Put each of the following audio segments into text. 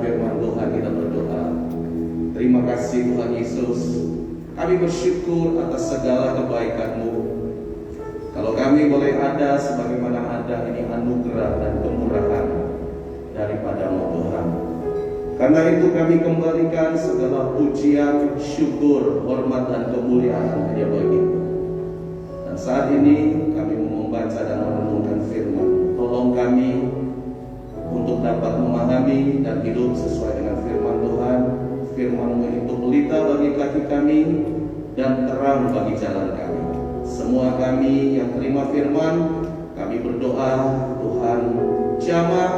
firman Tuhan kita berdoa. Terima kasih Tuhan Yesus, kami bersyukur atas segala kebaikan-Mu. Kalau kami boleh ada sebagaimana ada, ini anugerah dan kemurahan daripada-Mu Tuhan. Karena itu kami kembalikan segala pujian, syukur, hormat dan kemuliaan hanya bagi-Mu. Dan saat ini kami membaca dan merenungkan firman. Tolong kami untuk dapat memahami dan hidup sesuai dengan firman Tuhan. Firman-Mu itu pelita bagi kaki kami dan terang bagi jalan kami. Semua kami yang terima firman, kami berdoa Tuhan jamah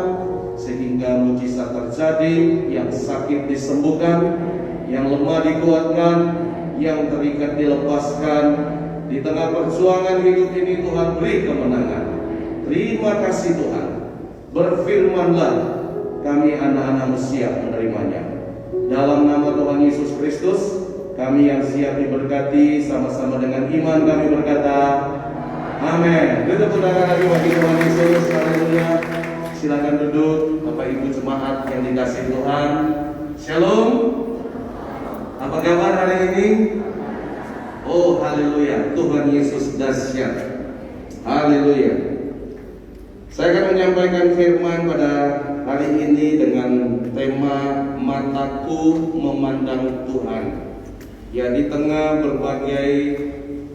sehingga mujizat terjadi, yang sakit disembuhkan, yang lemah dikuatkan, yang terikat dilepaskan. Di tengah perjuangan hidup ini Tuhan beri kemenangan. Terima kasih Tuhan. Berfirmanlah, kami anak-anak-Mu siap menerimanya. Dalam nama Tuhan Yesus Kristus, kami yang siap diberkati, sama-sama dengan iman kami berkata, amin. Kita tepuk lagi bagi Tuhan Yesus. Haleluya. Silakan duduk, Bapak Ibu jemaat yang dikasihi Tuhan. Shalom. Apa kabar hari ini? Oh, haleluya. Tuhan Yesus dahsyat. Haleluya. Saya akan menyampaikan firman pada hari ini dengan tema mataku memandang Tuhan. Ya, di tengah berbagai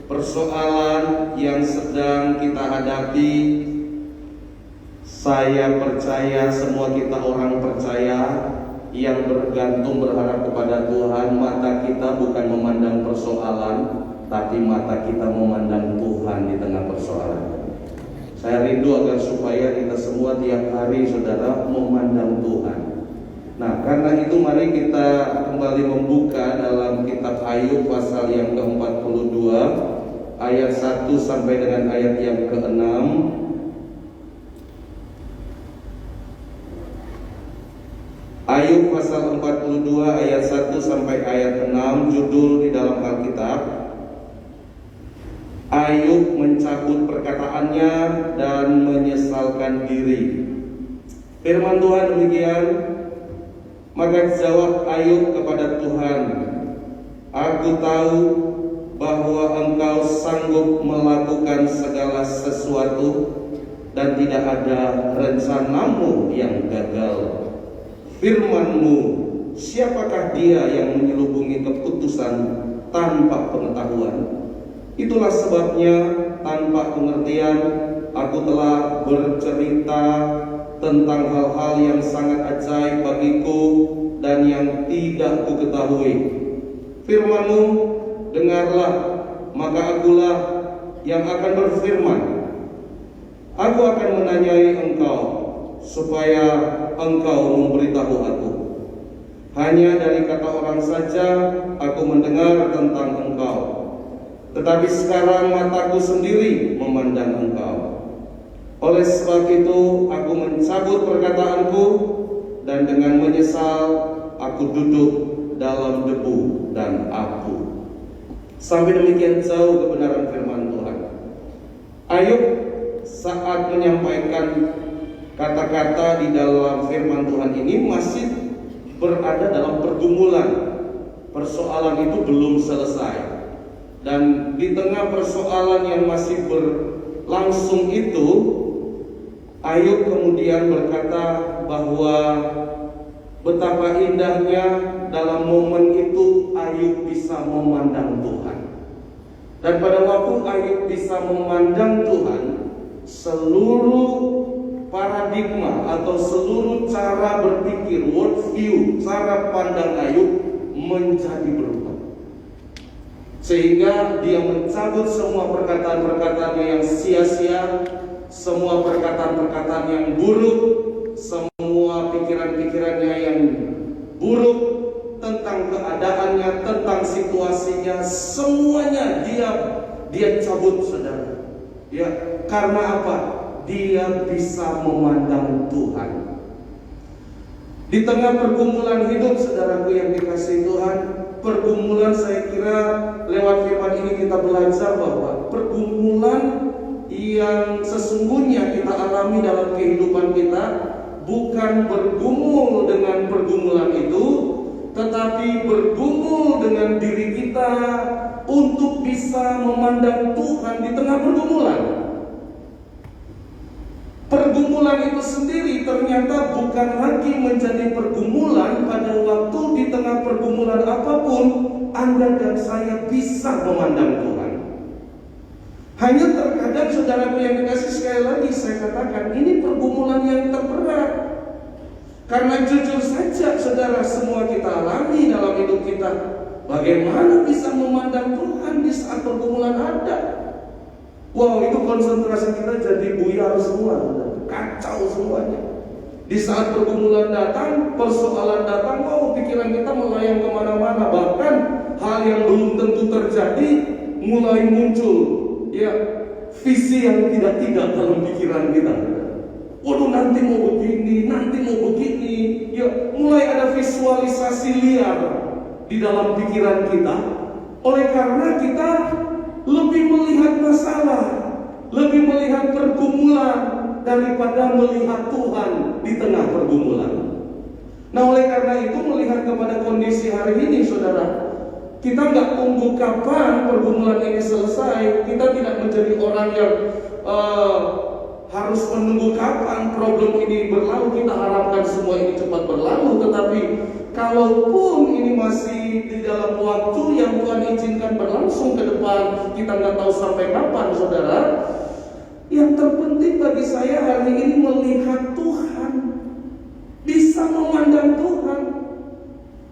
persoalan yang sedang kita hadapi, saya percaya semua kita orang percaya yang bergantung berharap kepada Tuhan, mata kita bukan memandang persoalan, tapi mata kita memandang Tuhan di tengah persoalan. Saya rindu agar supaya kita semua tiap hari saudara memandang Tuhan. Nah, karena itu mari kita kembali membuka dalam kitab Ayub pasal yang ke-42 ayat 1 sampai dengan ayat yang ke-6. Ayub pasal 42 ayat 1 sampai ayat 6, judul di dalam Alkitab, Ayub mencabut perkataannya dan menyesalkan diri. Firman Tuhan demikian, maka jawab Ayub kepada Tuhan, aku tahu bahwa Engkau sanggup melakukan segala sesuatu dan tidak ada rencana-Mu yang gagal. Firman-Mu, siapakah dia yang menyelubungi keputusan tanpa pengetahuan? Itulah sebabnya tanpa pengertian aku telah bercerita tentang hal-hal yang sangat ajaib bagiku dan yang tidak ku ketahui. Firman-Mu, dengarlah, maka akulah yang akan berfirman. Aku akan menanyai Engkau supaya Engkau memberitahu aku. Hanya dari kata orang saja aku mendengar tentang Engkau, tetapi sekarang mataku sendiri memandang Engkau. Oleh sebab itu aku mencabut perkataanku, dan dengan menyesal aku duduk dalam debu dan abu. Sampai demikian jauh kebenaran firman Tuhan. Ayub saat menyampaikan kata-kata di dalam firman Tuhan ini masih berada dalam pergumulan. Persoalan itu belum selesai. Dan di tengah persoalan yang masih berlangsung itu, Ayub kemudian berkata bahwa betapa indahnya dalam momen itu Ayub bisa memandang Tuhan. Dan pada waktu Ayub bisa memandang Tuhan, seluruh paradigma atau seluruh cara berpikir, worldview, cara pandang Ayub menjadi berubah. Sehingga dia mencabut semua perkataan-perkataannya yang sia-sia, semua perkataan-perkataan yang buruk, semua pikiran-pikirannya yang buruk tentang keadaannya, tentang situasinya, semuanya dia cabut, saudara. Ya, karena apa? Dia bisa memandang Tuhan. Di tengah pergumulan hidup, saudaraku yang dikasihi Tuhan, pergumulan, saya kira lewat firman ini kita belajar bahwa pergumulan yang sesungguhnya kita alami dalam kehidupan kita bukan bergumul dengan pergumulan tetapi bergumul dengan diri kita untuk bisa memandang Tuhan di tengah pergumulan. Pergumulan itu sendiri ternyata bukan lagi menjadi pergumulan pada waktu di tengah pergumulan apapun Anda dan saya bisa memandang Tuhan. Hanya terkadang saudaraku yang dikasih, sekali lagi saya katakan, ini pergumulan yang terberat. Karena jujur saja saudara, semua kita alami dalam hidup kita. Bagaimana bisa memandang Tuhan di saat pergumulan ada? Wow, itu konsentrasi kita jadi buyar semua, kacau semuanya. Di saat pergumulan datang, persoalan datang, oh pikiran kita melayang kemana-mana. Bahkan hal yang belum tentu terjadi mulai muncul, ya, visi yang tidak dalam pikiran kita. Waduh, nanti mau begini, ya, mulai ada visualisasi liar di dalam pikiran kita. Oleh karena kita lebih melihat masalah, lebih melihat pergumulan daripada melihat Tuhan di tengah pergumulan. Nah, oleh karena itu melihat kepada kondisi hari ini, saudara, kita nggak tunggu kapan pergumulan ini selesai. Kita tidak menjadi orang yang harus menunggu kapan problem ini berlalu. Kita harapkan semua ini cepat berlalu. Tetapi kalaupun ini masih di dalam waktu yang Tuhan izinkan berlangsung ke depan, kita nggak tahu sampai kapan, saudara. Yang terpenting bagi saya hari ini melihat Tuhan, bisa memandang Tuhan.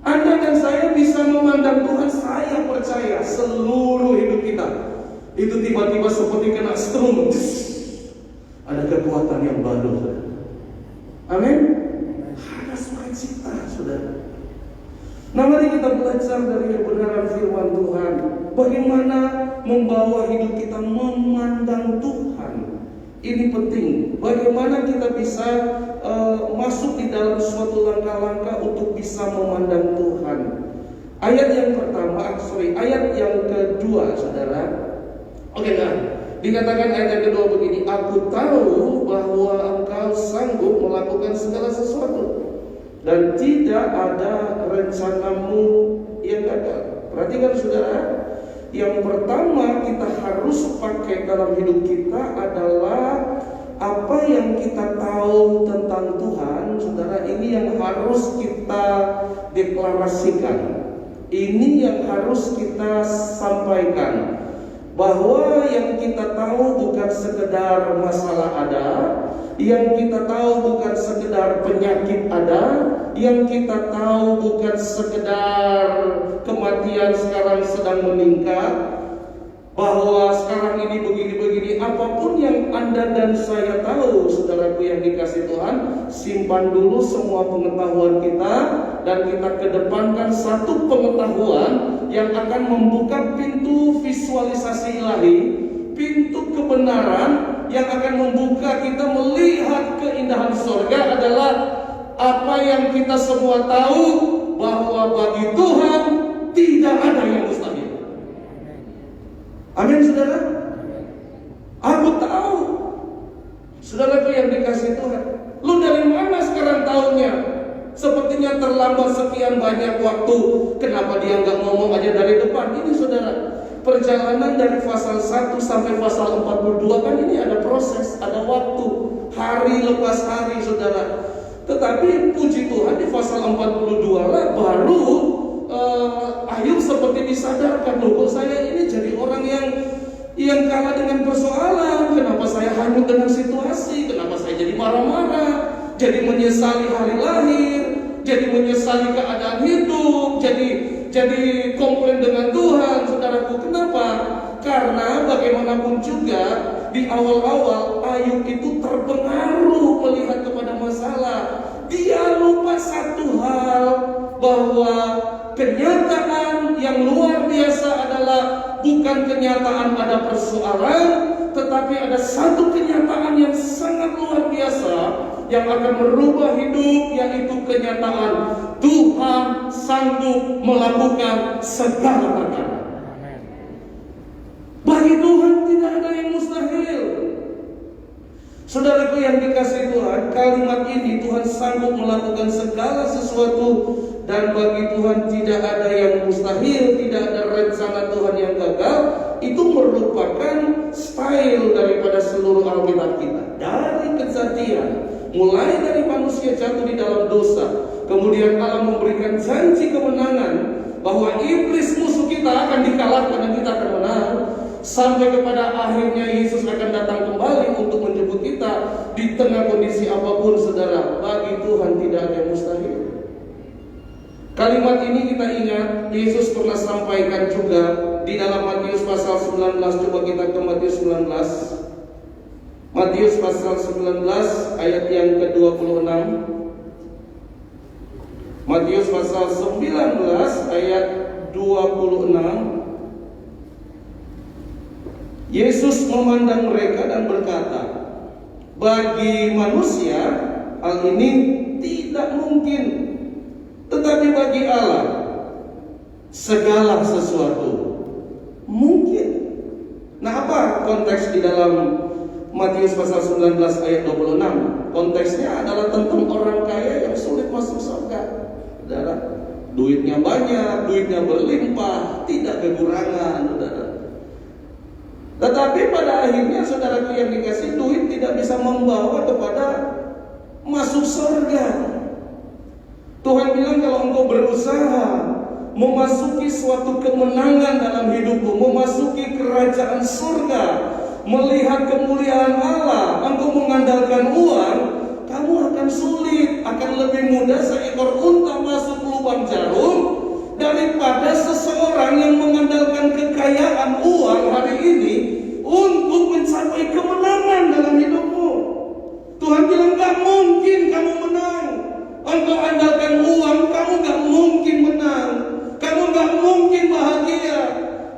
Anda dan saya bisa memandang Tuhan. Saya percaya seluruh hidup kita itu tiba-tiba seperti kena strum. Ada kekuatan yang baru, saudara. Amin. Ada sukacita, saudara. Nah, mari kita belajar dari kebenaran firman Tuhan. Bagaimana membawa hidup kita memandang Tuhan. Ini penting. Bagaimana kita bisa masuk di dalam suatu langkah-langkah untuk bisa memandang Tuhan. Ayat yang pertama, ayat yang kedua, saudara. Oke, nah, dikatakan ayat yang kedua begini, aku tahu bahwa engkau sanggup melakukan segala sesuatu dan tidak ada rencanamu yang gagal. Perhatikan, saudara. Yang pertama kita harus pakai dalam hidup kita adalah apa yang kita tahu tentang Tuhan, saudara. Ini yang harus kita deklarasikan. Ini yang harus kita sampaikan. Bahwa yang kita tahu bukan sekedar masalah ada, yang kita tahu bukan sekedar penyakit ada, yang kita tahu bukan sekedar kematian sekarang sedang meningkat, bahwa sekarang ini begini-begini. Apapun yang Anda dan saya tahu, saudaraku yang dikasih Tuhan, simpan dulu semua pengetahuan kita dan kita kedepankan satu pengetahuan yang akan membuka pintu visualisasi ilahi, pintu kebenaran yang akan membuka kita melihat keindahan surga. Adalah apa yang kita semua tahu, bahwa bagi Tuhan tidak ada yang mustahil. Amin, saudara. Aku tahu, saudaraku yang dikasih Tuhan. Lu dari mana sekarang tahunya? Sepertinya terlambat sekian banyak waktu. Kenapa dia nggak ngomong aja dari depan? Ini, saudara, perjalanan dari pasal 1 sampai pasal 42 kan ini ada proses, ada waktu, hari lepas hari, saudara. Tetapi puji Tuhan di pasal 42 lah baru Ayub seperti disadarkan, loh, kok saya ini jadi orang yang kalah dengan persoalan. Kenapa saya hanyut dengan situasi? Kenapa saya jadi marah-marah, jadi menyesali hari lahir, jadi menyesali keadaan hidup, jadi komplain dengan Tuhan, saudaraku. Kenapa? Karena bagaimanapun juga di awal-awal Ayub itu terpengaruh melihat kepada masalah. Dia lupa satu hal, bahwa kenyataan yang luar biasa adalah bukan kenyataan ada persoalan, tetapi ada satu kenyataan yang sangat luar biasa yang akan merubah hidup, yaitu kenyataan Tuhan sanggup melakukan segala perkara. Bagi Tuhan tidak ada yang mustahil. Saudaraku yang dikasih Tuhan, kalimat ini, Tuhan sanggup melakukan segala sesuatu, dan bagi Tuhan tidak ada yang mustahil, tidak ada rencana Tuhan yang gagal. Itu merupakan style daripada seluruh Alkitab kita. Dari kejadian, mulai dari manusia jatuh di dalam dosa, kemudian Allah memberikan janji kemenangan bahwa iblis musuh kita akan dikalahkan dan kita akan menang, sampai kepada akhirnya Yesus akan datang kembali untuk menjemput kita di tengah kondisi apapun. Saudara, bagi Tuhan tidak ada yang mustahil. Kalimat ini kita ingat Yesus pernah sampaikan juga di dalam Matius pasal 19. Coba kita ke Matius 19. Matius pasal 19 ayat yang ke-26. Matius pasal 19 ayat 26. Yesus memandang mereka dan berkata, bagi manusia hal ini tidak mungkin, tetapi bagi Allah segala sesuatu mungkin. Nah, apa konteks di dalam Matius pasal 19 ayat 26? Konteksnya adalah tentang orang kaya yang sulit masuk surga. Saudara, duitnya banyak, duitnya berlimpah, tidak kekurangan, saudara. Tetapi pada akhirnya, saudaraku yang dikasih, duit tidak bisa membawa kepada masuk surga. Tuhan bilang kalau engkau berusaha memasuki suatu kemenangan dalam hidupmu, memasuki kerajaan surga, melihat kemuliaan Allah, engkau mengandalkan uang, kamu akan sulit. Akan lebih mudah seekor unta masuk lubang jarum daripada seseorang yang mengandalkan kekayaan uang hari ini untuk mencapai kemenangan dalam hidupmu. Tuhan bilang gak mungkin kamu menang. Engkau andalkan uang, kamu gak mungkin menang. Kamu gak mungkin bahagia.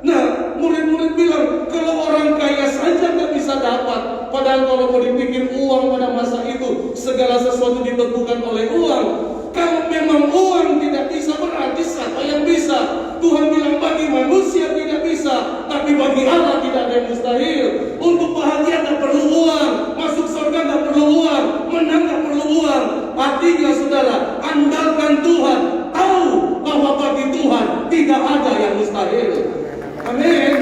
Nah, murid-murid bilang, kalau orang kaya saja gak bisa dapat. Padahal kalau mau dipikir uang pada masa itu, segala sesuatu ditentukan oleh uang. Kalau memang uang tidak bisa, berarti siapa yang bisa? Tuhan bilang bagi manusia tidak bisa, tapi bagi Allah tidak ada yang mustahil. Untuk bahagia tak perlu uang, masuk surga tak perlu uang, menang tak perlu uang. Artinya saudara, andalkan Tuhan, tahu bahwa bagi Tuhan tidak ada yang mustahil. Amin.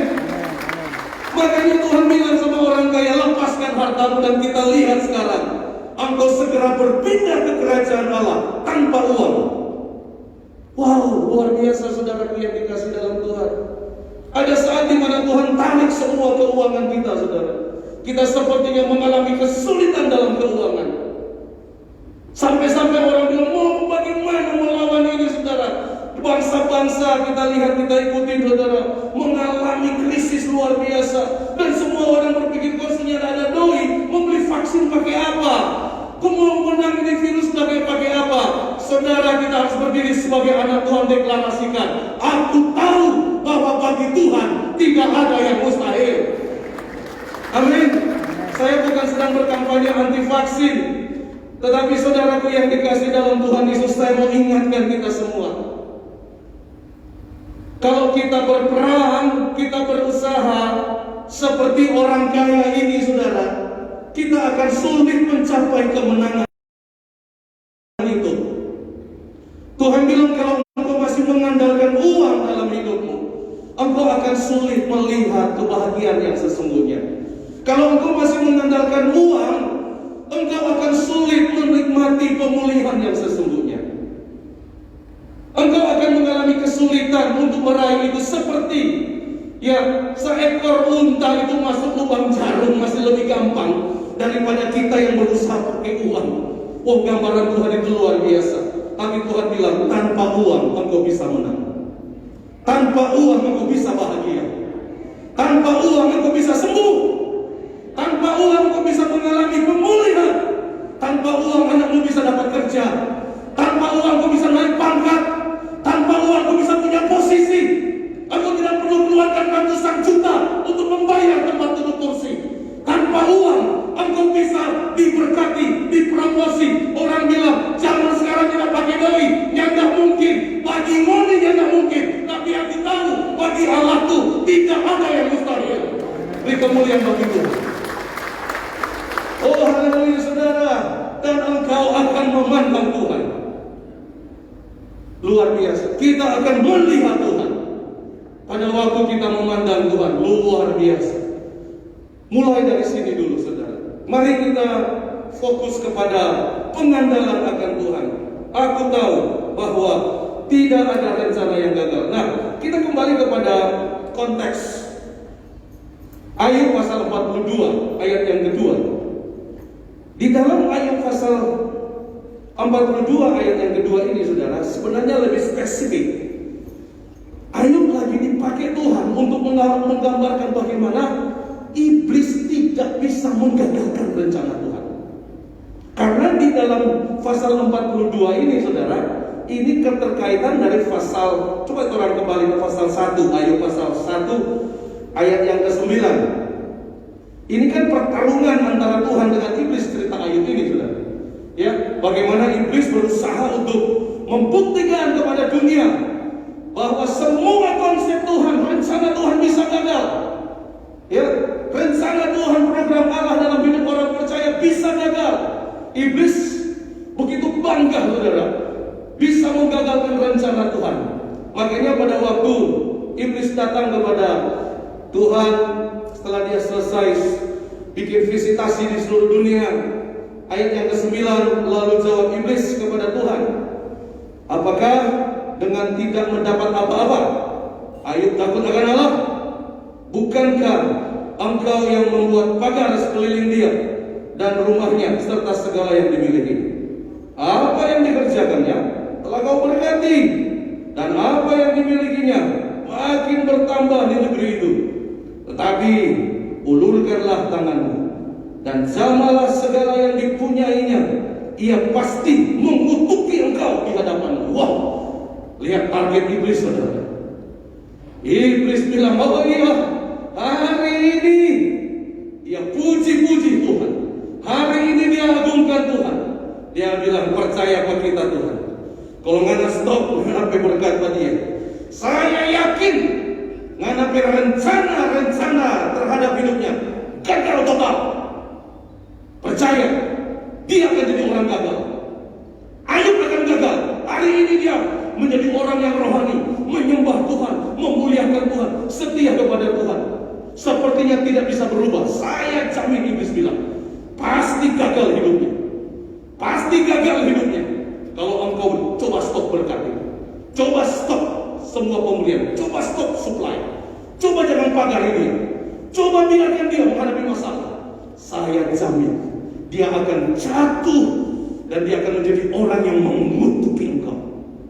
Makanya Tuhan bilang sama orang kaya, lepaskan hartamu dan kita lihat sekarang, engkau segera berpindah ke kerajaan Allah tanpa uang. Wow, luar biasa saudara yang dikasih dalam Tuhan. Ada saat di mana Tuhan tarik semua keuangan kita, saudara. Kita sepertinya mengalami kesulitan dalam keuangan. Sampai-sampai orang bilang, mau bagaimana melawan ini, saudara? Bangsa-bangsa kita lihat, kita ikutin, saudara, mengalami krisis luar biasa. Dan semua orang berpikir, kok senyata ada doi, mau beli vaksin pakai apa? Kau mau menang ini virus pakai apa? Saudara, kita harus berdiri sebagai anak Tuhan, deklarasikan, aku tahu bahwa bagi Tuhan tidak ada yang mustahil. Amin. Saya bukan sedang berkampanye anti vaksin, tetapi saudaraku yang dikasih dalam Tuhan Yesus, saya mau ingatkan kita semua, kalau kita berperang, kita berusaha seperti orang kaya ini, saudara, kita akan sulit mencapai kemenangan itu. Tuhan bilang kalau engkau masih mengandalkan uang dalam hidupmu, engkau akan sulit melihat kebahagiaan yang sesungguhnya. Kalau engkau masih mengandalkan uang, engkau akan sulit menikmati pemulihan yang sesungguhnya. Engkau akan mengalami kesulitan untuk meraih itu, seperti ya seekor unta itu masuk lubang jarum masih lebih gampang daripada kita yang berusaha pakai uang. Oh, gambaran Tuhan itu luar biasa. Tapi Tuhan bilang, tanpa uang engkau bisa menang. Tanpa uang engkau bisa bahagia. Tanpa uang engkau bisa sembuh. Tanpa uang engkau bisa mengalami pemulihan. Tanpa uang anakmu bisa dapat kerja. Tanpa uang engkau bisa naik pangkat. Tanpa uang engkau bisa punya posisi. Engkau tidak perlu keluarkan ratusan juta untuk membayar tempat duduk kursi. Tanpa uang engkau bisa diberkati, dipromosi. Orang bilang zaman sekarang tidak pakai doi, nyata mungkin. Bagi ngoni nyata mungkin. Tapi aku tahu bagi Allah tuh tidak ada yang mustahil. Beri kemuliaan bagi Tuhan. Oh haleluya saudara. Dan engkau akan memandang Tuhan. Luar biasa. Kita akan melihat Tuhan. Pada waktu kita memandang Tuhan, luar biasa. Mulai dari sini dulu, saudara. Mari kita fokus kepada pengandalan akan Tuhan. Aku tahu bahwa tidak ada rencana yang gagal. Nah, kita kembali kepada konteks Ayub pasal 42 ayat yang kedua. Di dalam Ayub pasal 42 ayat yang kedua ini, saudara, sebenarnya lebih spesifik. Ayub lagi dipakai Tuhan untuk menggambarkan bagaimana iblis tidak bisa menggagalkan rencana Tuhan. Karena di dalam pasal 42 ini, saudara, ini keterkaitan dari pasal, coba orang kembali ke pasal 1, Ayub pasal 1 ayat yang ke-9. Ini kan pertarungan antara Tuhan dengan iblis, cerita Ayub ini, saudara. Ya, bagaimana iblis berusaha untuk membuktikan kepada dunia bahwa semua konsep Tuhan, rencana Tuhan bisa gagal. Ya, rencana Tuhan, program Allah dalam hidup orang percaya bisa gagal. Iblis begitu bangga, saudara, bisa menggagalkan rencana Tuhan. Makanya pada waktu iblis datang kepada Tuhan setelah dia selesai bikin visitasi di seluruh dunia, ayat yang ke-9, lalu jawab iblis kepada Tuhan, apakah dengan tidak mendapat apa-apa Ayub takut akan Allah? Bukankah engkau yang membuat pagar sekeliling dia dan rumahnya serta segala yang dimiliki? Apa yang dikerjakannya telah kau berkati, dan apa yang dimilikinya makin bertambah di negeri itu. Tetapi ulurkanlah tanganmu dan jamalah segala yang dipunyainya, ia pasti mengutuki engkau di hadapanmu. Wah, lihat target iblis, saudara. Iblis bilang, oh iya, hari ini dia puji-puji Tuhan, hari ini dia agungkan Tuhan. Dia bilang, percaya apa kita Tuhan? Kalau ngana stop, ngana berkat dia. Saya yakin ngana rencana terhadap hidupnya gagal total. Percaya, dia akan jadi orang gagal. Ayub akan gagal. Hari ini dia menjadi orang yang rohani, menyembah Tuhan, memuliakan Tuhan, setia kepada Tuhan. Sepertinya tidak bisa berubah. Saya jamin, iblis bilang, pasti gagal hidupnya. Pasti gagal hidupnya. Kalau engkau coba stop berkat ini, coba stop semua pemberian, coba stop supply, coba jangan pagar ini, coba biarkan dia menghadapi masalah, saya jamin dia akan jatuh dan dia akan menjadi orang yang mengutuki engkau.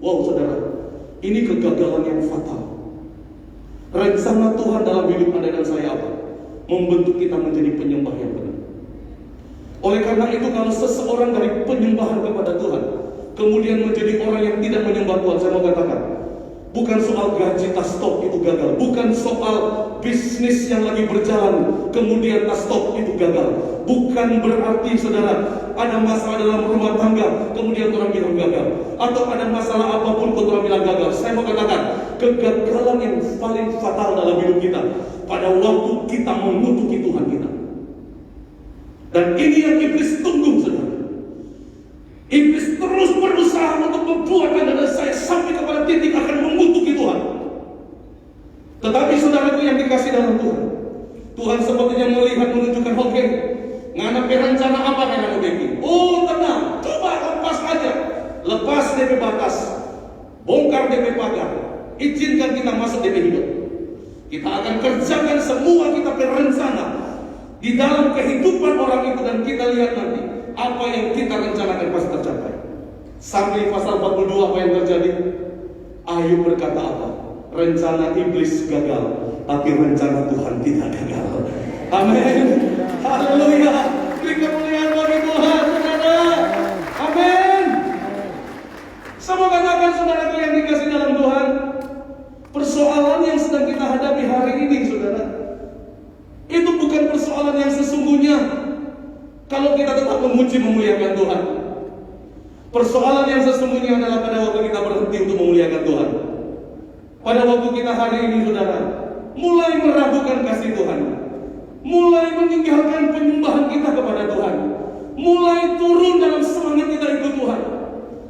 Wow, saudara, ini kegagalan yang fatal. Rencana Tuhan dalam hidup Anda dan saya apa? Membentuk kita menjadi penyembah yang benar. Oleh karena itu, kalau seseorang dari penyembahan kepada Tuhan kemudian menjadi orang yang tidak menyembah Tuhan, saya mau katakan, bukan soal gaji tas stop itu gagal, bukan soal bisnis yang lagi berjalan kemudian tas stop itu gagal, bukan berarti, saudara, ada masalah dalam rumah tangga kemudian orang bilang gagal, atau ada masalah apapun orang bilang gagal. Saya mau katakan, kegagalan yang paling fatal dalam hidup kita pada waktu kita mengutuki Tuhan kita. Dan ini yang iblis tunggu, saudara. Iblis terus berusaha untuk membuat Anda dan saya sampai kepada titik akan mengutuki Tuhan. Tetapi saudaraku yang dikasih dalam Tuhan, Tuhan sepertinya melihat, menunjukkan, oke, ngana rencana apa yang kamu bikin? Oh, tenang, coba lepas aja, lepas DP batas, bongkar DP pagar, izinkan kita masuk DP hidup. Kita akan kerjakan semua kita rencana di dalam kehidupan orang itu, dan kita lihat nanti apa yang kita rencanakan pasti tercapai. Sampai pasal 42 apa yang terjadi? Ayub berkata apa? Rencana iblis gagal, tapi rencana Tuhan tidak gagal. Amin. Haleluya. Beri kemuliaan bagi Tuhan, saudara. Amin. Sama katakan, saudaraku yang dikasih dalam Tuhan, persoalan yang sedang kita hadapi hari ini, saudara, itu bukan persoalan yang sesungguhnya kalau kita tetap memuji memuliakan Tuhan. Persoalan yang sesungguhnya adalah pada waktu kita berhenti untuk memuliakan Tuhan. Pada waktu kita hari ini, saudara, mulai meragukan kasih Tuhan, mulai meninggalkan penyembahan kita kepada Tuhan, mulai turun dalam semangat kita ikut Tuhan.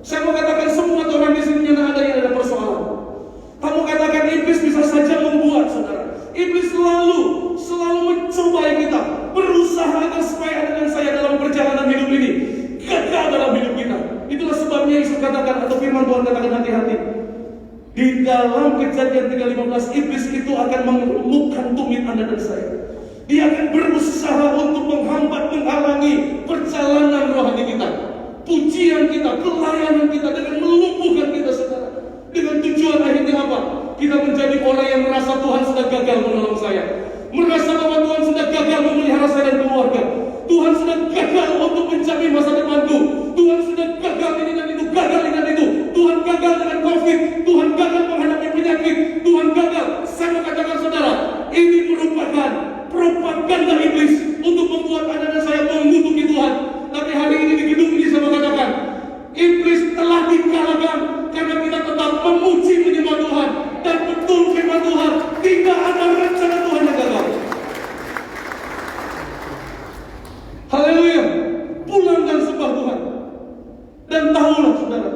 Saya mau katakan, semua orang di sini ada yang Di dalam Kejadian 3:15, iblis itu akan mengelumupkan tumit Anda dan saya. Dia akan berusaha untuk menghambat, menghalangi perjalanan rohani kita, pujian kita, pelayanan kita, dengan melumpuhkan kita, saudara. Dengan tujuan akhirnya apa? Kita menjadi orang yang merasa Tuhan sudah gagal menolong saya, merasa bahwa Tuhan sudah gagal memelihara saya dan keluarga, Tuhan sudah gagal untuk menjamin masa depanku, Tuhan sudah gagal ini dan itu, gagal ini dan itu, Tuhan gagal dengan COVID, Tuhan gagal menghadapi penyakit, Tuhan gagal. Saya mau katakan, saudara, ini merupakan propaganda iblis untuk membuat Anda dan saya mengutuki Tuhan. Tapi hari ini di gedung ini saya mau katakan, iblis telah dikalahkan karena kita tetap memuji menyembah Tuhan, dan betul firman Tuhan, tidak ada rencana Tuhan yang gagal. Haleluya. Pulangkan sembah Tuhan. Dan tahulah, saudara,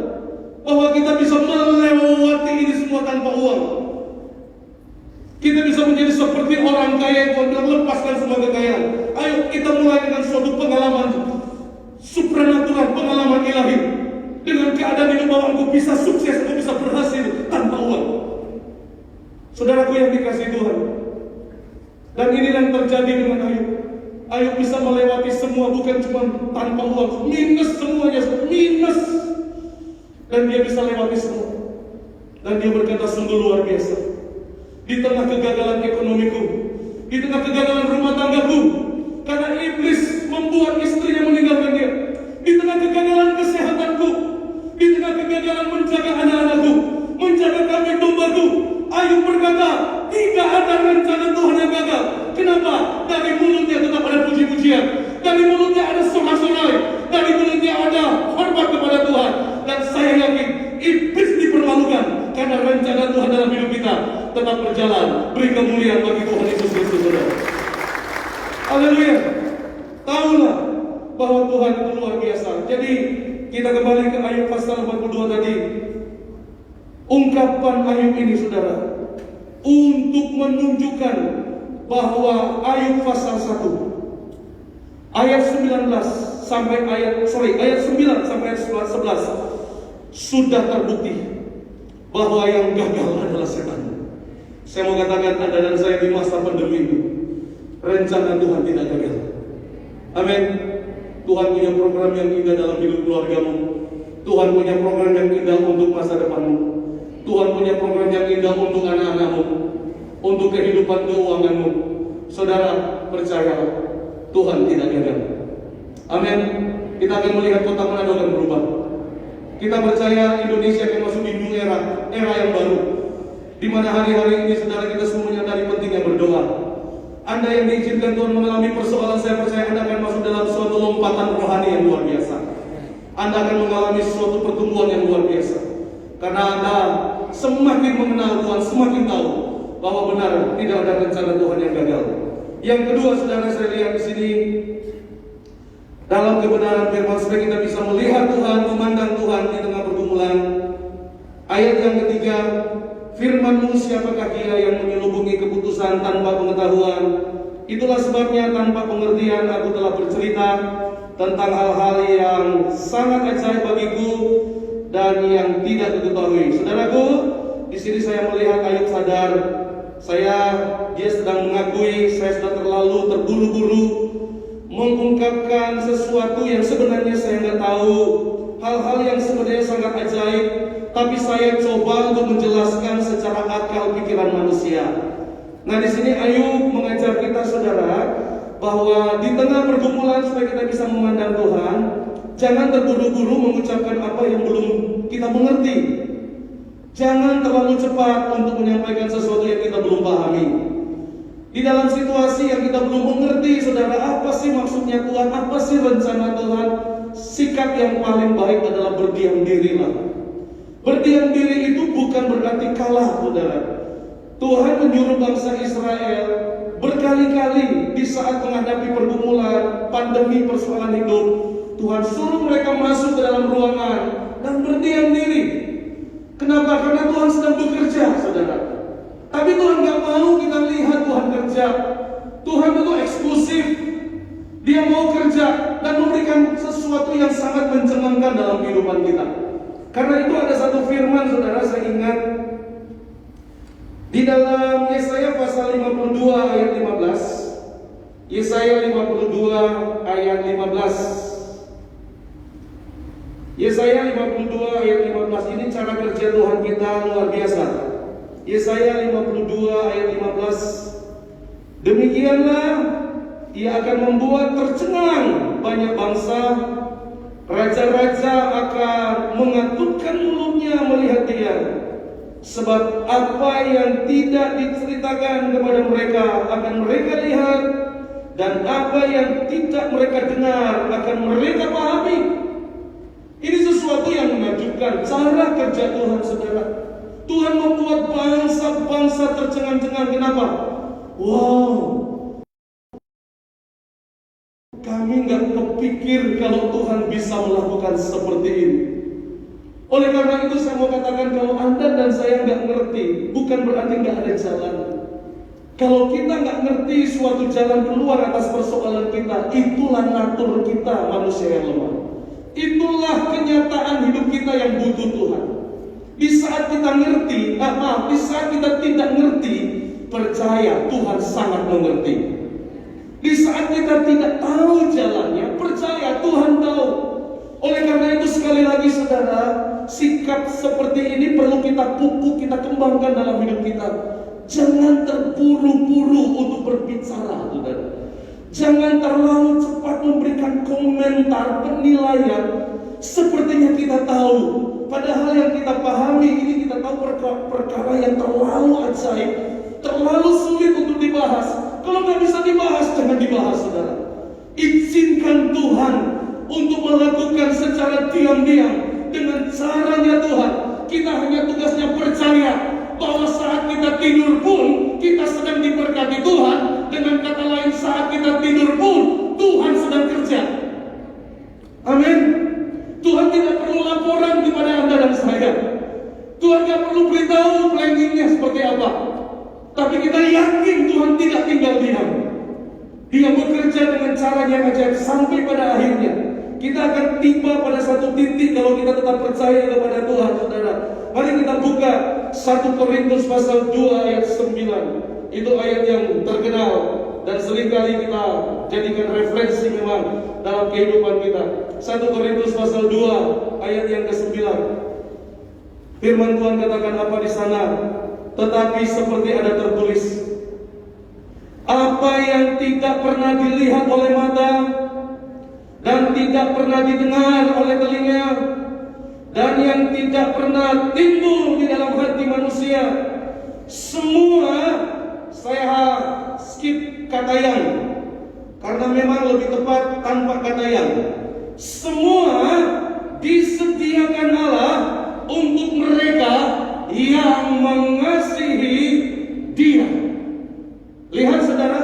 bahwa kita bisa melewati ini semua tanpa uang. Kita bisa menjadi seperti orang kaya yang Tuhan lepaskan semua kekayaan. Ayo kita mulai dengan suatu pengalaman supranatural, pengalaman ilahi. Dengan keadaan hidup bahwa aku bisa sukses, aku bisa berhasil tanpa uang. Saudaraku yang dikasihi Tuhan, dan ini yang terjadi dengan Ayub. Ayub bisa melewati semua, bukan cuma tanpa uang, minus semuanya, minus. Dan dia bisa lewati semua. Dan dia berkata, sungguh luar biasa. Di tengah kegagalan ekonomiku, di tengah kegagalan rumah tanggaku, karena iblis membuat istrinya meninggalkan dia, di tengah kegagalan kesehatanku, di tengah kegagalan menjaga anak-anakku, menjaga kambing dombaku, Ayub berkata, tidak ada rencana Tuhan yang gagal. Kenapa? Dari mulutnya tetap ada puji-pujian, dari mulutnya ada sorak-sorai, dari mulutnya ada hormat kepada Tuhan. Dan saya yakin iblis dipermalukan karena rencana Tuhan dalam hidup kita tetap berjalan. Beri kemuliaan bagi Tuhan Yesus Kristus, saudara. Haleluya. Tahulah bahwa Tuhan itu luar biasa. Jadi kita kembali ke Ayub pasal 42 tadi. Ungkapan Ayub ini, saudara, untuk menunjukkan bahwa Ayub pasal 1 ayat 19 sampai ayat 9 sampai ayat 11 sudah terbukti bahwa yang gagal adalah setan. Saya mau katakan Anda dan saya di masa pandemi ini, rencana Tuhan tidak gagal. Amin. Tuhan punya program yang indah dalam hidup keluargamu. Tuhan punya program yang indah untuk masa depanmu. Tuhan punya program yang indah untuk anak-anakmu, untuk kehidupan keuanganmu. Saudara, percayalah, Tuhan tidak gagal. Amin. Kita akan melihat kota Manado akan berubah. Kita percaya Indonesia akan masuk di new era yang baru, di mana hari-hari ini, saudara, kita semua menyadari pentingnya berdoa. Anda yang diizinkan Tuhan mengalami persoalan, saya percaya Anda akan masuk dalam suatu lompatan rohani yang luar biasa. Anda akan mengalami suatu pertumbuhan yang luar biasa, karena Anda semakin mengenal Tuhan, semakin tahu bahwa benar tidak ada rencana Tuhan yang gagal. Yang kedua, saudara, saya lihat di sini dalam kebenaran firman, supaya kita bisa melihat Tuhan, memandang Tuhan di tengah pergumulan. Ayat yang ketiga, firman-Mu, siapakah dia yang menyelubungi keputusan tanpa pengetahuan? Itulah sebabnya tanpa pengertian aku telah bercerita tentang hal-hal yang sangat ajaib bagiku dan yang tidak diketahui. Saudaraku, di sini saya melihat Ayub sadar, dia sedang mengakui saya sudah terlalu terburu-buru mengungkapkan sesuatu yang sebenarnya saya nggak tahu, hal-hal yang sebenarnya sangat ajaib, tapi saya coba untuk menjelaskan secara akal pikiran manusia. Nah, di sini Ayub mengajar kita, saudara, bahwa di tengah pergumulan supaya kita bisa memandang Tuhan, jangan terburu-buru mengucapkan apa yang belum kita mengerti. Jangan terlalu cepat untuk menyampaikan sesuatu yang kita belum pahami. Di dalam situasi yang kita belum mengerti, saudara, apa sih maksudnya Tuhan, apa sih rencana Tuhan, sikap yang paling baik adalah berdiam dirilah. Berdiam diri itu bukan berarti kalah, saudara. Tuhan menyuruh bangsa Israel berkali-kali di saat menghadapi pergumulan, pandemi, persoalan hidup, Tuhan suruh mereka masuk ke dalam ruangan dan berdiam diri. Kenapa? Karena Tuhan sedang bekerja, saudara. Tapi Tuhan gak mau kita lihat Tuhan kerja. Tuhan itu eksklusif. Dia mau kerja dan memberikan sesuatu yang sangat mencengangkan dalam kehidupan kita. Karena itu ada satu firman, saudara, saya ingat Di dalam Yesaya pasal 52 ayat 15. Yesaya 52 ayat 15. Yesaya 52 ayat 15, ini cara kerja Tuhan kita luar biasa. Yesaya 52 ayat 15. Demikianlah Ia akan membuat tercengang banyak bangsa, raja-raja akan mengatupkan mulutnya melihat Dia. Sebab apa yang tidak diceritakan kepada mereka akan mereka lihat, dan apa yang tidak mereka dengar akan mereka pahami. Ini sesuatu yang menakjubkan, cara kerja Tuhan, saudara. Tuhan membuat bangsa-bangsa tercengang-cengang. Kenapa? Wow, kami nggak kepikir kalau Tuhan bisa melakukan seperti ini. Oleh karena itu saya mau katakan, kalau Anda dan saya nggak ngerti, bukan berarti nggak ada jalan. Kalau kita nggak ngerti suatu jalan keluar atas persoalan kita, itulah natur kita manusia yang lemah. Itulah kenyataan hidup kita yang butuh Tuhan. Di saat kita ngerti, di saat kita tidak ngerti, percaya Tuhan sangat mengerti. Di saat kita tidak tahu jalannya, percaya Tuhan tahu. Oleh karena itu sekali lagi saudara, sikap seperti ini perlu kita pupuk, kita kembangkan dalam hidup kita. Jangan terburu-buru untuk berbicara, saudara. Jangan terlalu cepat memberikan komentar, penilaian. Sepertinya kita tahu, padahal yang kita pahami ini, kita tahu perkara yang terlalu ajaib, terlalu sulit untuk dibahas. Kalau nggak bisa dibahas, jangan dibahas, saudara. Izinkan Tuhan untuk melakukan secara diam-diam dengan caranya Tuhan. Kita hanya tugasnya percaya bahwa saat kita tidur pun kita sedang diberkati Tuhan. Dengan kata lain, saat kita tidur pun Tuhan sedang kerja. Amin. Tuhan tidak perlu laporan kepada Anda dan saya. Tuhan tidak perlu beritahu planningnya seperti apa. Tapi kita yakin Tuhan tidak tinggal diam. Dia bekerja dengan caranya yang ajaib sampai pada akhirnya. Kita akan tiba pada satu titik kalau kita tetap percaya kepada Tuhan, saudara. Mari kita buka 1 Korintus pasal 2 ayat 9. Itu ayat yang terkenal dan seringkali kita jadikan referensi memang dalam kehidupan kita. 1 Korintus pasal 2 ayat yang ke-9. Firman Tuhan katakan apa di sana? Tetapi seperti ada tertulis, apa yang tidak pernah dilihat oleh mata dan tidak pernah didengar oleh telinga dan yang tidak pernah timbul di dalam hati manusia, semua, saya skip kata yang, karena memang lebih tepat tanpa kata yang, semua disediakan Allah untuk mereka yang mengasihi Dia. Lihat saudara,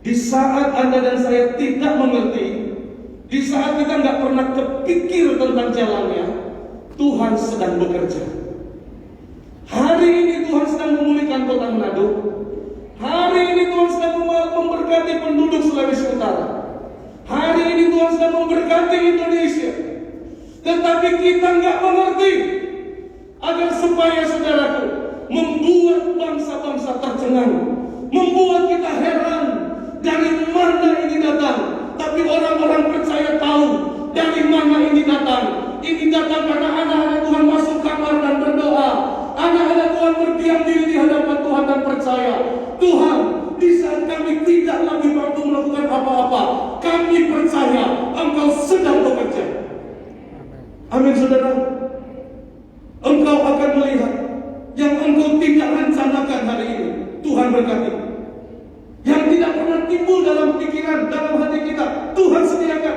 di saat Anda dan saya tidak mengerti, di saat kita nggak pernah kepikir tentang jalannya, Tuhan sedang bekerja. Hari ini Tuhan sedang memulihkan kota Manado. Hari ini Tuhan sedang memberkati penduduk Sulawesi Utara. Hari ini Tuhan sedang memberkati Indonesia. Tetapi kita nggak mengerti. Agar supaya saudaraku, membuat bangsa-bangsa tercengang, membuat kita heran dari mana ini datang. Tapi orang-orang percaya tahu dari mana ini datang. Ini datang karena anak-anak Tuhan masuk kamar dan berdoa. Anak-anak Tuhan berdiam diri di hadapan Tuhan dan percaya, Tuhan, di saat kami tidak lagi mampu melakukan apa-apa, kami percaya Engkau sedang bekerja. Amin, saudara. Engkau akan melihat yang engkau tidak rencanakan hari ini. Tuhan berkati. Yang tidak pernah timbul dalam pikiran, dalam hati kita, Tuhan sediakan.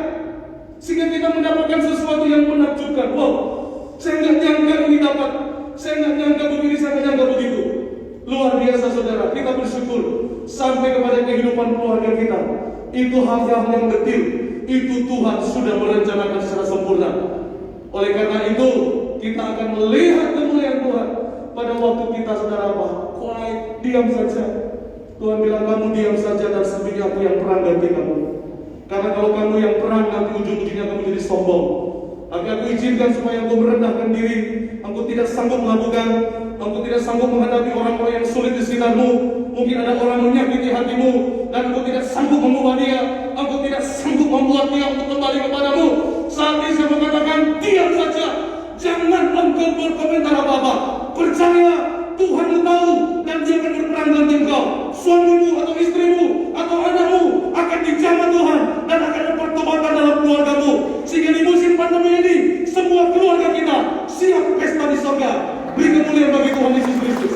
Sehingga kita mendapatkan sesuatu yang menakjubkan. Wow, saya nggak nyangka ini dapat. Saya nggak nyangka begini, saya nggak nyangka begitu. Luar biasa saudara, kita bersyukur sampai kepada kehidupan keluarga kita. Itu hal-hal yang detil. Itu Tuhan sudah merencanakan secara sempurna. Oleh karena itu, kita akan melihat kemuliaan Tuhan pada waktu kita, saudara, apa? Quiet, diam saja. Tuhan bilang, kamu diam saja dan sesungguhnya aku yang perang ganti kamu. Karena kalau kamu yang perang, nanti ujung-ujungnya kamu jadi sombong. Tapi aku izinkan supaya engkau merendahkan diri. Engkau tidak sanggup melakukan, engkau tidak sanggup menghadapi orang-orang yang sulit di sekitarmu. Mungkin ada orang menyakiti hatimu dan engkau tidak sanggup mengubah dia, engkau tidak sanggup membuat dia untuk kembali kepadamu. Saat ini saya mengatakan, diam saja, jangan engkau berkomentar apa-apa. Percaya Tuhan tahu dan Dia akan berperang ganti engkau. Suamimu atau istrimu atau anakmu akan dijamah Tuhan dan akan ada pertobatan dalam keluargamu. Sehingga di musim pandemi ini semua keluarga kita siap pesta di surga. Beri kemuliaan bagi Tuhan Yesus Kristus.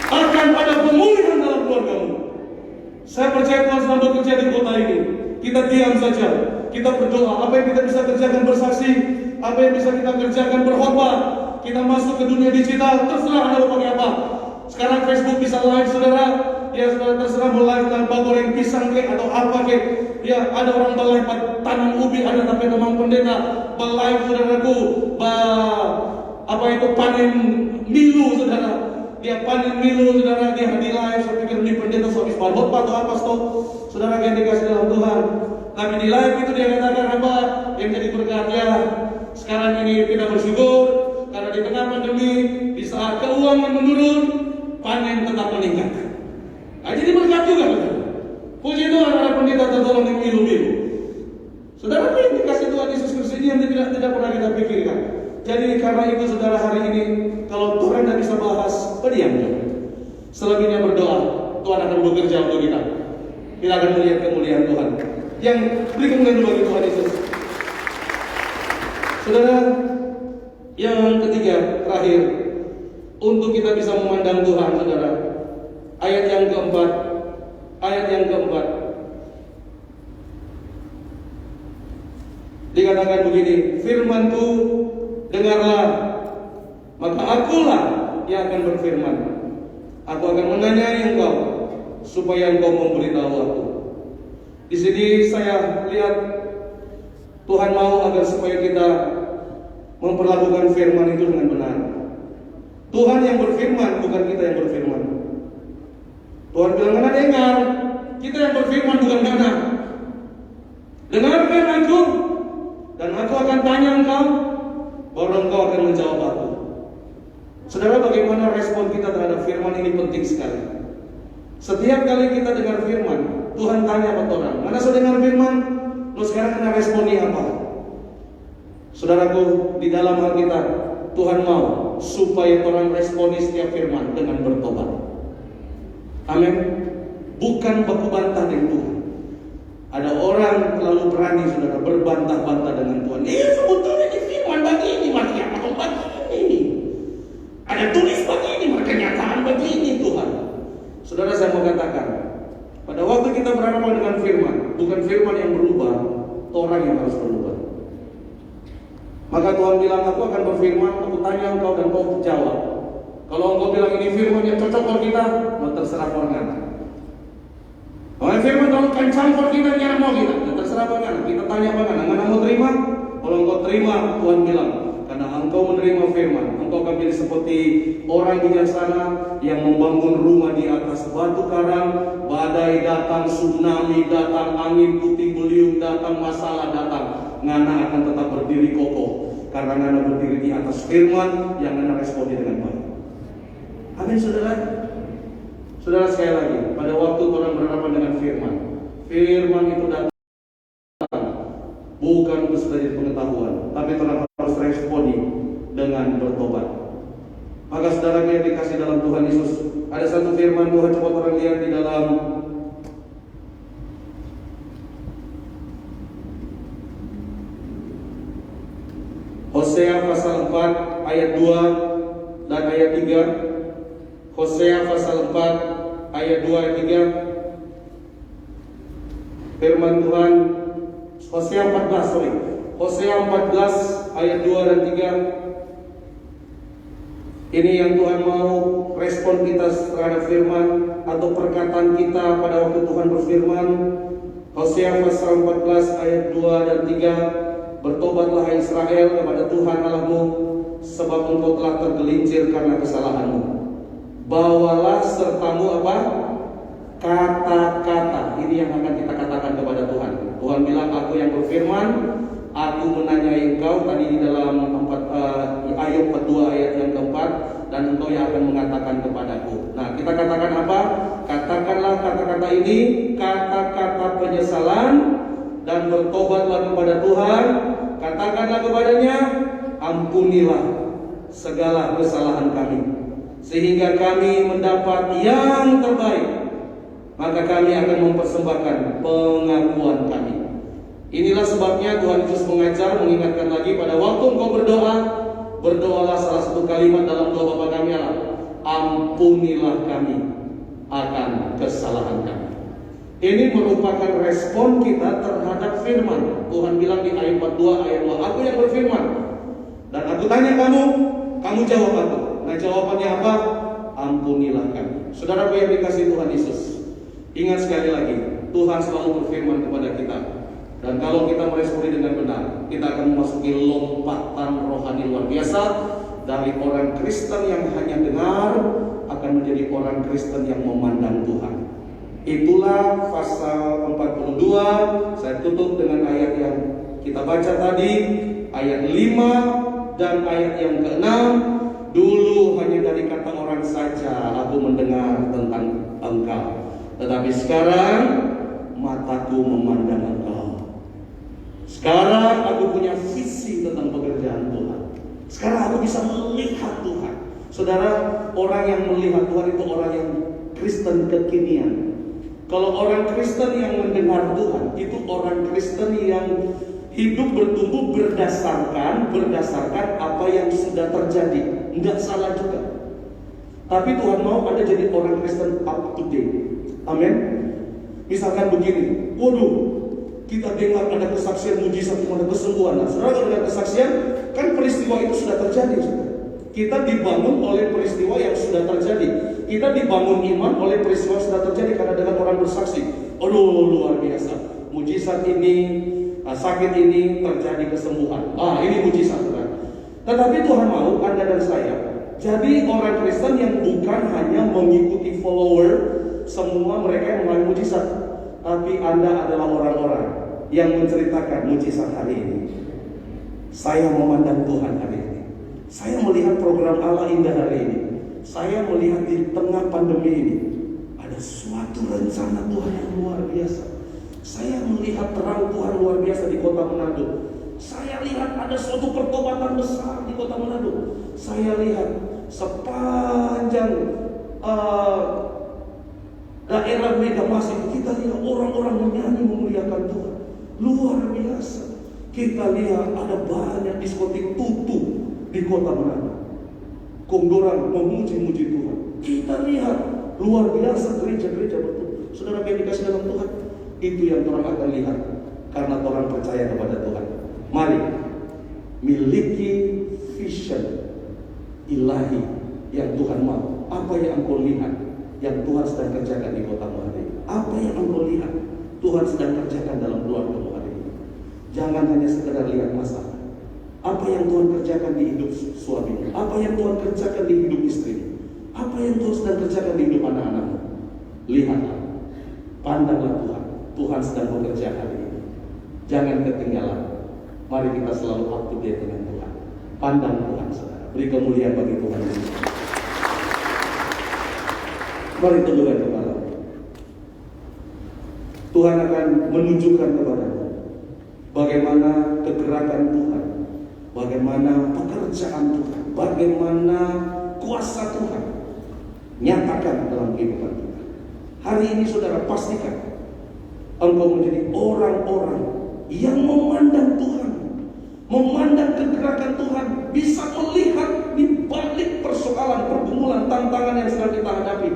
Akan ada pemulihan dalam keluargamu. Saya percaya Tuhan sedang bekerja di kota ini. Kita diam saja, kita berdoa. Apa yang kita bisa kerjakan bersaksi, apa yang bisa kita kerjakan berkhotbah. Kita masuk ke dunia digital, terserah Anda mau pakai apa. Sekarang Facebook bisa live, saudara. Ya, saudara terserah mau live tanpa goreng pisang kek atau apa kek. Ya, ada orang live tanam ubi, ada tapi memang pendeta live, saudaraku. Apa itu panen milu, saudara. Dia panen milu, saudara, dia di live. Saya pikir ini pendeta habis balhotbah atau apa, stop. Saudara yang dikasih dalam Tuhan. Tapi di live itu dia katakan apa yang jadi berkat ya. Sekarang ini kita bersyukur karena di tengah pandemi, di saat keuangan menurun, panen tetap meningkat. Nah, jadi berkat juga, saudara. Puji Tuhan, ada pendeta tertolong yang milu-milu. Saudara, ini dikasih Tuhan Yesus Kristus ini yang tidak pernah kita pikirkan. Jadi karena itu, saudara, hari ini kalau Tuhan tidak bisa bahas, berdiam. Selebihnya berdoa, Tuhan akan bekerja untuk kita. Kita akan melihat kemuliaan Tuhan. Yang beri kemuliaan bagi Tuhan Yesus. Saudara, yang ketiga, terakhir, untuk kita bisa memandang Tuhan, saudara. Ayat yang keempat. Dikatakan begini, firman-Ku dengarlah, maka akulah yang akan berfirman. Aku akan menanyai engkau, supaya engkau memberitahu aku. Di sini saya lihat Tuhan mau agar supaya kita memperlakukan firman itu dengan benar. Tuhan yang berfirman, bukan kita yang berfirman. Tuhan bilang, mana dengar? Kita yang berfirman, bukan mana. Dengarkan aku, dan aku akan tanya engkau, baru engkau akan menjawab aku. Saudara, bagaimana respon kita terhadap firman ini penting sekali. Setiap kali kita dengar firman, Tuhan tanya apa orang, mana saya dengar firman, lo sekarang kena responnya apa? Saudaraku, di dalam hal kita, Tuhan mau supaya orang responi setiap firman dengan bertobat. Amin. Bukan baku bantah dengan Tuhan. Ada orang terlalu berani, saudara, berbantah-bantah dengan Tuhan. Sebetulnya di firman begini, makanya apa begini. Ada tulis begini, maka kenyataan begini, Tuhan. Saudara, saya mau katakan, pada waktu kita berhadapan dengan firman, bukan firman yang berubah, orang yang harus berubah. Maka Tuhan bilang, aku akan berfirman, aku tanya engkau dan kau jawab. Kalau engkau bilang ini firman yang cocok buat kita, mau terserah orang. Kalau firman kalau kencang buat kita, nyara mau kita, terserah orang. Kita tanya orang, mana mau terima? Kalau engkau terima, Tuhan bilang, karena engkau menerima firman, engkau akan menjadi seperti orang bijaksana yang membangun rumah di atas batu karang. Badai datang, tsunami datang, angin puting beliung datang, masalah datang, ngana akan tetap berdiri kokoh karena ngana berdiri di atas firman yang ngana responi dengan baik. Amin, saudara. Saudara, sekali lagi, pada waktu orang berhadapan dengan firman itu datang bukan untuk sekedar pengetahuan, tapi orang harus responi dengan bertobat. Maka saudara yang dikasih dalam Tuhan Yesus, ada satu firman Tuhan, coba orang lihat di dalam Hosea pasal 4 ayat 2 dan ayat 3. Hosea pasal 4 ayat 2 ayat 3. Firman Tuhan, Hosea 14 ayat 2 dan 3. Ini yang Tuhan mau respon kita terhadap firman atau perkataan kita pada waktu Tuhan berfirman. Hosea pasal 14 ayat 2 dan 3. Bertobatlah hai Israel kepada Tuhan Allahmu, sebab engkau telah tergelincir karena kesalahanmu. Bawalah sertamu apa? Kata-kata. Ini yang akan kita katakan kepada Tuhan. Tuhan bilang, aku yang berfirman, aku menanyai engkau. Tadi di dalam Ayub 2 ayat yang keempat. dan engkau yang akan mengatakan kepadaku. Nah, kita katakan apa? Katakanlah kata-kata ini, kata-kata penyesalan, dan bertobatlah kepada Tuhan. Katakanlah kepadanya, ampunilah segala kesalahan kami, sehingga kami mendapat yang terbaik. Maka kami akan mempersembahkan pengakuan kami. Inilah sebabnya Tuhan Yesus mengajar, mengingatkan lagi pada waktu engkau berdoa, berdoalah salah satu kalimat dalam doa Bapa kami adalah, ampunilah kami akan kesalahan kami. Ini merupakan respon kita terhadap firman. Tuhan bilang di ayat 42 ayat 2, aku yang berfirman, dan aku tanya kamu, kamu jawab aku. Nah, jawabannya apa? Ampunilah kami. Saudaraku yang dikasihi Tuhan Yesus, ingat sekali lagi, Tuhan selalu berfirman kepada kita. Dan kalau kita meresponi dengan benar, kita akan memasuki lompatan rohani luar biasa. Dari orang Kristen yang hanya dengar, akan menjadi orang Kristen yang memandang Tuhan. Itulah pasal 42. Saya tutup dengan ayat yang kita baca tadi, ayat 5 dan ayat yang ke-6. Dulu hanya dari kata orang saja aku mendengar tentang engkau, tetapi sekarang mataku memandang engkau. Sekarang aku punya visi tentang pekerjaan Tuhan. Sekarang aku bisa melihat Tuhan. Saudara, orang yang melihat Tuhan itu orang yang Kristen kekinian. Kalau orang Kristen yang mendengar Tuhan, itu orang Kristen yang hidup bertumbuh berdasarkan apa yang sudah terjadi. Enggak salah juga. Tapi Tuhan mau ada jadi orang Kristen up to date. Amin. Misalkan begini, waduh, kita dengar ada kesaksian mujizat, ada kesembuhan. Nah, saudara, kalau ada kesaksian, kan peristiwa itu sudah terjadi. Kita dibangun oleh peristiwa yang sudah terjadi. Kita dibangun iman oleh peristiwa yang sudah terjadi karena dengan orang bersaksi. Aduh, luar biasa. Mujizat ini, sakit ini terjadi kesembuhan. Ini mujizat, saudara. Tetapi Tuhan mau Anda dan saya jadi orang Kristen yang bukan hanya mengikuti follower semua mereka yang mengalami mujizat, tapi Anda adalah orang-orang yang menceritakan mujizat hari ini. Saya memandang Tuhan hari ini. Saya melihat program Allah indah hari ini. Saya melihat di tengah pandemi ini ada suatu rencana Tuhan yang luar biasa. Saya melihat terang Tuhan luar biasa di kota Manado. Saya lihat ada suatu pertobatan besar di kota Manado. Saya lihat sepanjang daerah Megamasih, kita lihat orang-orang menyanyi memuliakan Tuhan. Luar biasa. Kita lihat ada banyak diskotik tutup di kota Manado. Kongdoran memuji-muji Tuhan. Kita lihat luar biasa gereja-gereja bertumbuh. Saudara yang dikasih dalam Tuhan, itu yang orang akan lihat karena orang percaya kepada Tuhan. Mari miliki vision ilahi yang Tuhan mau. Apa yang engkau lihat yang Tuhan sedang kerjakan di kota hari ini? Apa yang engkau lihat Tuhan sedang kerjakan dalam keluarga hari ini? Jangan hanya sekedar lihat masalah. Apa yang Tuhan kerjakan di hidup suamimu? Apa yang Tuhan kerjakan di hidup istrimu? Apa yang Tuhan sedang kerjakan di hidup anak-anakmu? Lihatlah, pandanglah Tuhan. Tuhan sedang bekerja hari ini. Jangan ketinggalan. Mari kita selalu up to date dengan Tuhan. Pandang Tuhan, saudara. Beri kemuliaan bagi Tuhan. Mari tundukkan kepala. Tuhan akan menunjukkan kepadamu bagaimana kegerakan Tuhan, bagaimana pekerjaan Tuhan, bagaimana kuasa Tuhan nyatakan dalam kehidupan kita. Hari ini saudara, pastikan engkau menjadi orang-orang yang memandang Tuhan, memandang kegerakan Tuhan, bisa melihat di balik persoalan, pergumulan, tantangan yang sedang kita hadapi.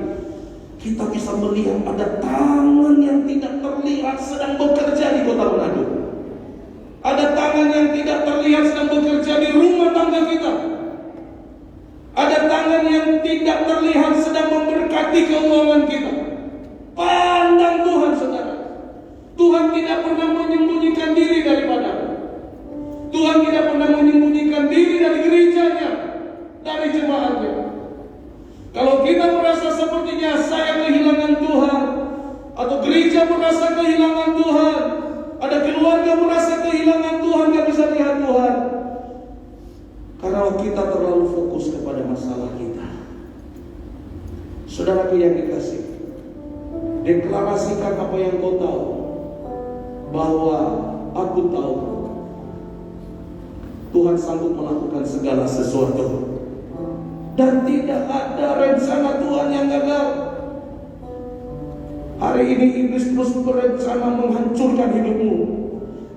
Kita bisa melihat ada tangan yang tidak terlihat sedang bekerja di kota Manado. Ada tangan yang tidak terlihat sedang bekerja di rumah tangga kita. Ada tangan yang tidak terlihat sedang memberkati keuangan kita. Pandang Tuhan, saudara. Tuhan tidak pernah menyembunyikan diri daripada. Tuhan tidak pernah menyembunyikan diri dari gerejanya, dari jemaatnya. Kalau kita merasa sepertinya saya kehilangan Tuhan, atau gereja merasa kehilangan Tuhan, ada keluarga merasa kehilangan Tuhan, gak bisa lihat Tuhan, karena kita terlalu fokus kepada masalah kita. Saudaraku yang dikasih, deklarasikan apa yang kau tahu, bahwa aku tahu Tuhan sanggup melakukan segala sesuatu, dan tidak ada rencana Tuhan yang gagal. Hari ini iblis terus berencana menghancurkan hidupmu.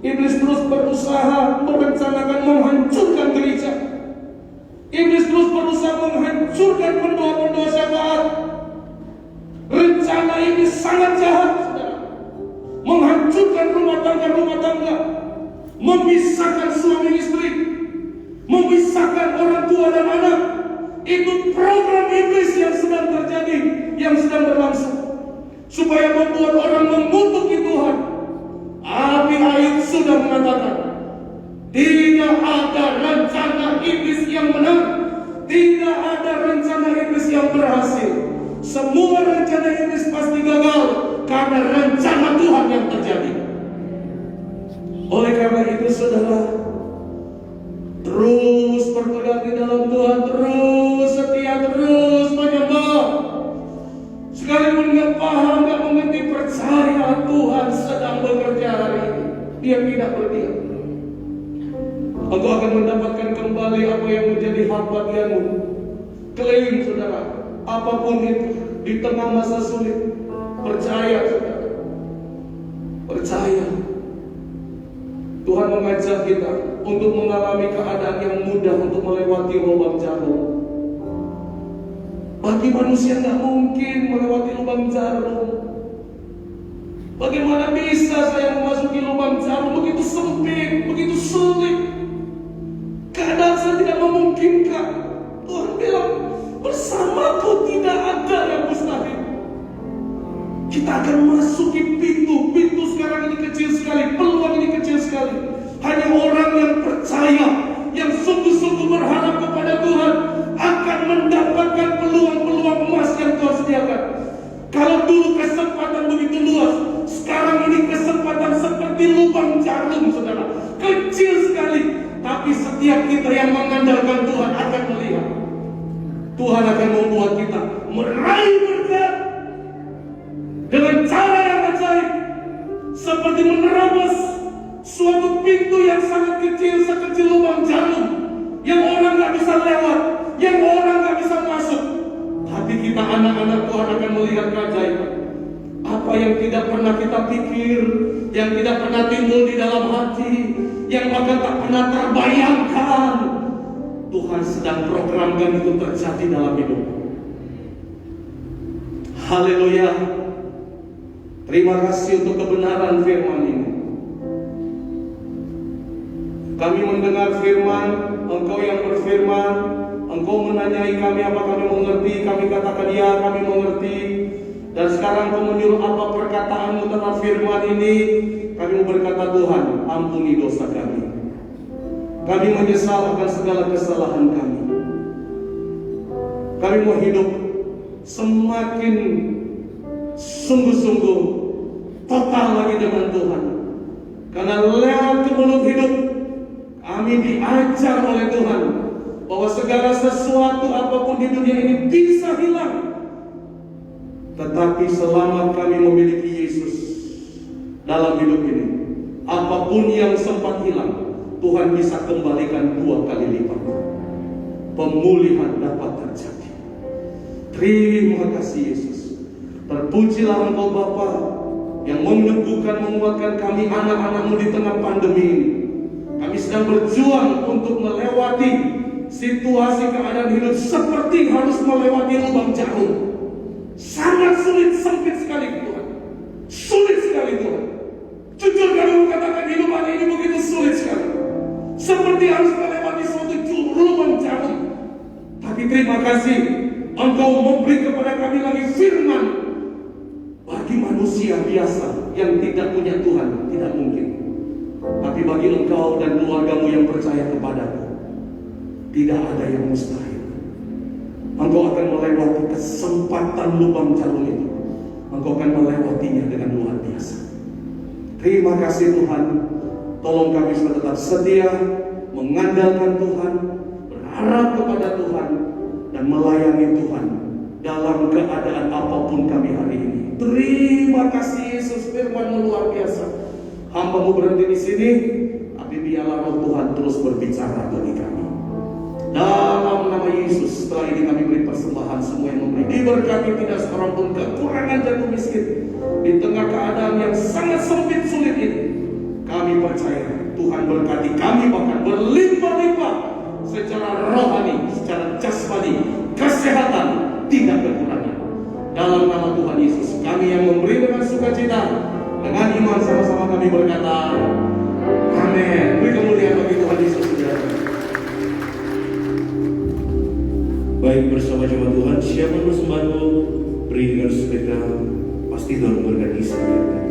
Iblis terus berusaha merencanakan menghancurkan gereja. Iblis terus berusaha menghancurkan pendoa-pendoa syafaat. Rencana ini sangat jahat, saudara. Menghancurkan rumah tangga, memisahkan suami istri, memisahkan orang tua dan anak. Itu program iblis yang sedang terjadi, yang sedang berlangsung, supaya membuat orang mengutuki Tuhan. Abi Ayub sudah mengatakan, tidak ada rencana iblis yang benar, tidak ada rencana iblis yang berhasil. Semua rencana iblis pasti gagal karena rencana Tuhan yang terjadi. Oleh karena itu, saudara, terus berpegang di dalam Tuhan, terus setia, terus menyembah. Sekalipun nggak paham, nggak mengerti, percaya Tuhan sedang bekerja hari ini. Dia tidak berdiam. Engkau akan mendapatkan kembali apa yang menjadi hak bagianmu. Klaim, saudara, apapun itu di tengah masa sulit, percaya, saudara, percaya. Tuhan mengajak kita untuk mengalami keadaan yang mudah, untuk melewati lubang jarum. Bagi manusia nggak mungkin melewati lubang jarum. Bagaimana bisa saya memasuki lubang jarum begitu sempit, begitu sulit? Keadaan saya tidak memungkinkan. Tuhan bilang, bersamaku tidak ada yang mustahil. Kita akan masuki pintu sekarang ini kecil sekali, peluang ini kecil sekali. Hanya orang yang percaya, yang sungguh-sungguh berharap kepada Tuhan, akan mendapatkan peluang-peluang emas yang Tuhan sediakan. Kalau dulu kesempatan begitu luas, sekarang ini kesempatan seperti lubang jarum, saudara. Kecil sekali, tapi setiap kita yang mengandalkan Tuhan akan melihat. Tuhan akan membuat kita meraih berkat dengan cara yang ajaib, seperti menerobos suatu pintu yang sangat kecil, sekecil lubang jarum, yang orang gak bisa lewat, yang orang gak bisa masuk. Tapi kita anak-anak Tuhan akan melihat keajaiban. Apa yang tidak pernah kita pikir, yang tidak pernah timbul di dalam hati, yang bahkan tak pernah terbayangkan, Tuhan sedang programkan itu terjadi dalam hidup. Haleluya. Terima kasih untuk kebenaran firman ini. Kami mendengar firman, Engkau yang berfirman, Engkau menanyai kami apa kami mengerti, kami katakan ya, kami mengerti. Dan sekarang Engkau menyuruh apa perkataanmu tentang firman ini. Kami mau berkata, Tuhan, ampuni dosa kami. Kami menyesal akan segala kesalahan kami. Kami mau hidup semakin sungguh-sungguh total lagi dengan Tuhan. Karena lewat kemelut hidup kami diajar oleh Tuhan bahwa segala sesuatu apapun di dunia ini bisa hilang, tetapi selama kami memiliki Yesus dalam hidup ini, apapun yang sempat hilang, Tuhan bisa kembalikan 2 kali lipat. Pemulihan dapat terjadi. Terima kasih Yesus. Terpujilah Engkau Bapa yang menyembuhkan, menguatkan kami anak-anak-Mu di tengah pandemi ini. Kami sedang berjuang untuk melewati situasi keadaan hidup seperti harus melewati lubang jarum. Sangat sulit, sempit sekali Tuhan. Sulit sekali Tuhan. Jujur kami mengatakan hidup hari ini begitu sulit sekali. Seperti harus melewati suatu lubang jarum. Tapi terima kasih, Engkau memberi kepada kami lagi firman. Bagi manusia biasa yang tidak punya Tuhan, tidak mungkin. Tapi bagi engkau dan keluargamu yang percaya kepadaku, tidak ada yang mustahil. Engkau akan melewati kesempatan lubang jarum itu. Engkau akan melewatinya dengan luar biasa. Terima kasih Tuhan. Tolong kami supaya tetap setia, mengandalkan Tuhan, berharap kepada Tuhan, dan melayani Tuhan dalam keadaan apapun kami hari ini. Terima kasih Yesus, firman-Mu luar biasa. Hamba-Mu berhenti di sini, tapi biarlah Roh Tuhan terus berbicara bagi kami. Dalam nama Yesus, setelah ini kami beri persembahan semua yang memberi. Diberkati tidak seorang pun kekurangan jatuh miskin. Di tengah keadaan yang sangat sempit sulit ini, kami percaya Tuhan berkati kami bahkan berlimpah-limpah secara rohani, secara jasmani, kesehatan tidak kekurangan. Dalam nama Tuhan Yesus, kami yang memberi dengan sukacita, dengan iman sama-sama kami berkata, amin. Beri kemuliaan bagi Tuhan Yesus. Baik, bersama jemaat Tuhan, siapa persembahanmu beri dengan sukacita, pasti Tuhan memberkati setiap kita.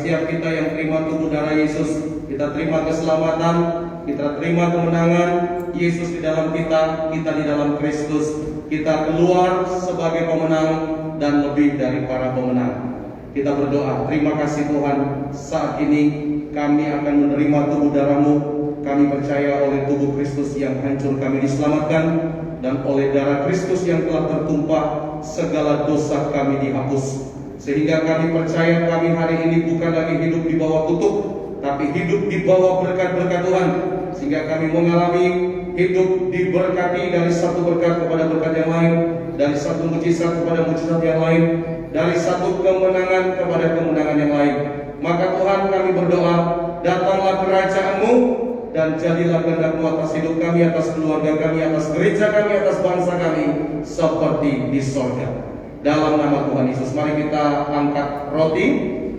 setiap kita yang terima tubuh darah Yesus, kita terima keselamatan, kita terima kemenangan. Yesus di dalam kita, kita di dalam Kristus. Kita keluar sebagai pemenang dan lebih dari para pemenang. Kita berdoa, terima kasih Tuhan, saat ini kami akan menerima tubuh darah-Mu. Kami percaya oleh tubuh Kristus yang hancur kami diselamatkan, dan oleh darah Kristus yang telah tertumpah segala dosa kami dihapus. Sehingga kami percaya kami hari ini bukan lagi hidup di bawah kutuk, tapi hidup di bawah berkat-berkat Tuhan. Sehingga kami mengalami hidup diberkati dari satu berkat kepada berkat yang lain, dari satu mujizat kepada mujizat yang lain, dari satu kemenangan kepada kemenangan yang lain. Maka Tuhan, kami berdoa, datanglah kerajaan-Mu dan jadilah kehendak-Mu atas hidup kami, atas keluarga kami, atas gereja kami, atas bangsa kami, seperti di sorga. Dalam nama Tuhan Yesus, mari kita angkat roti,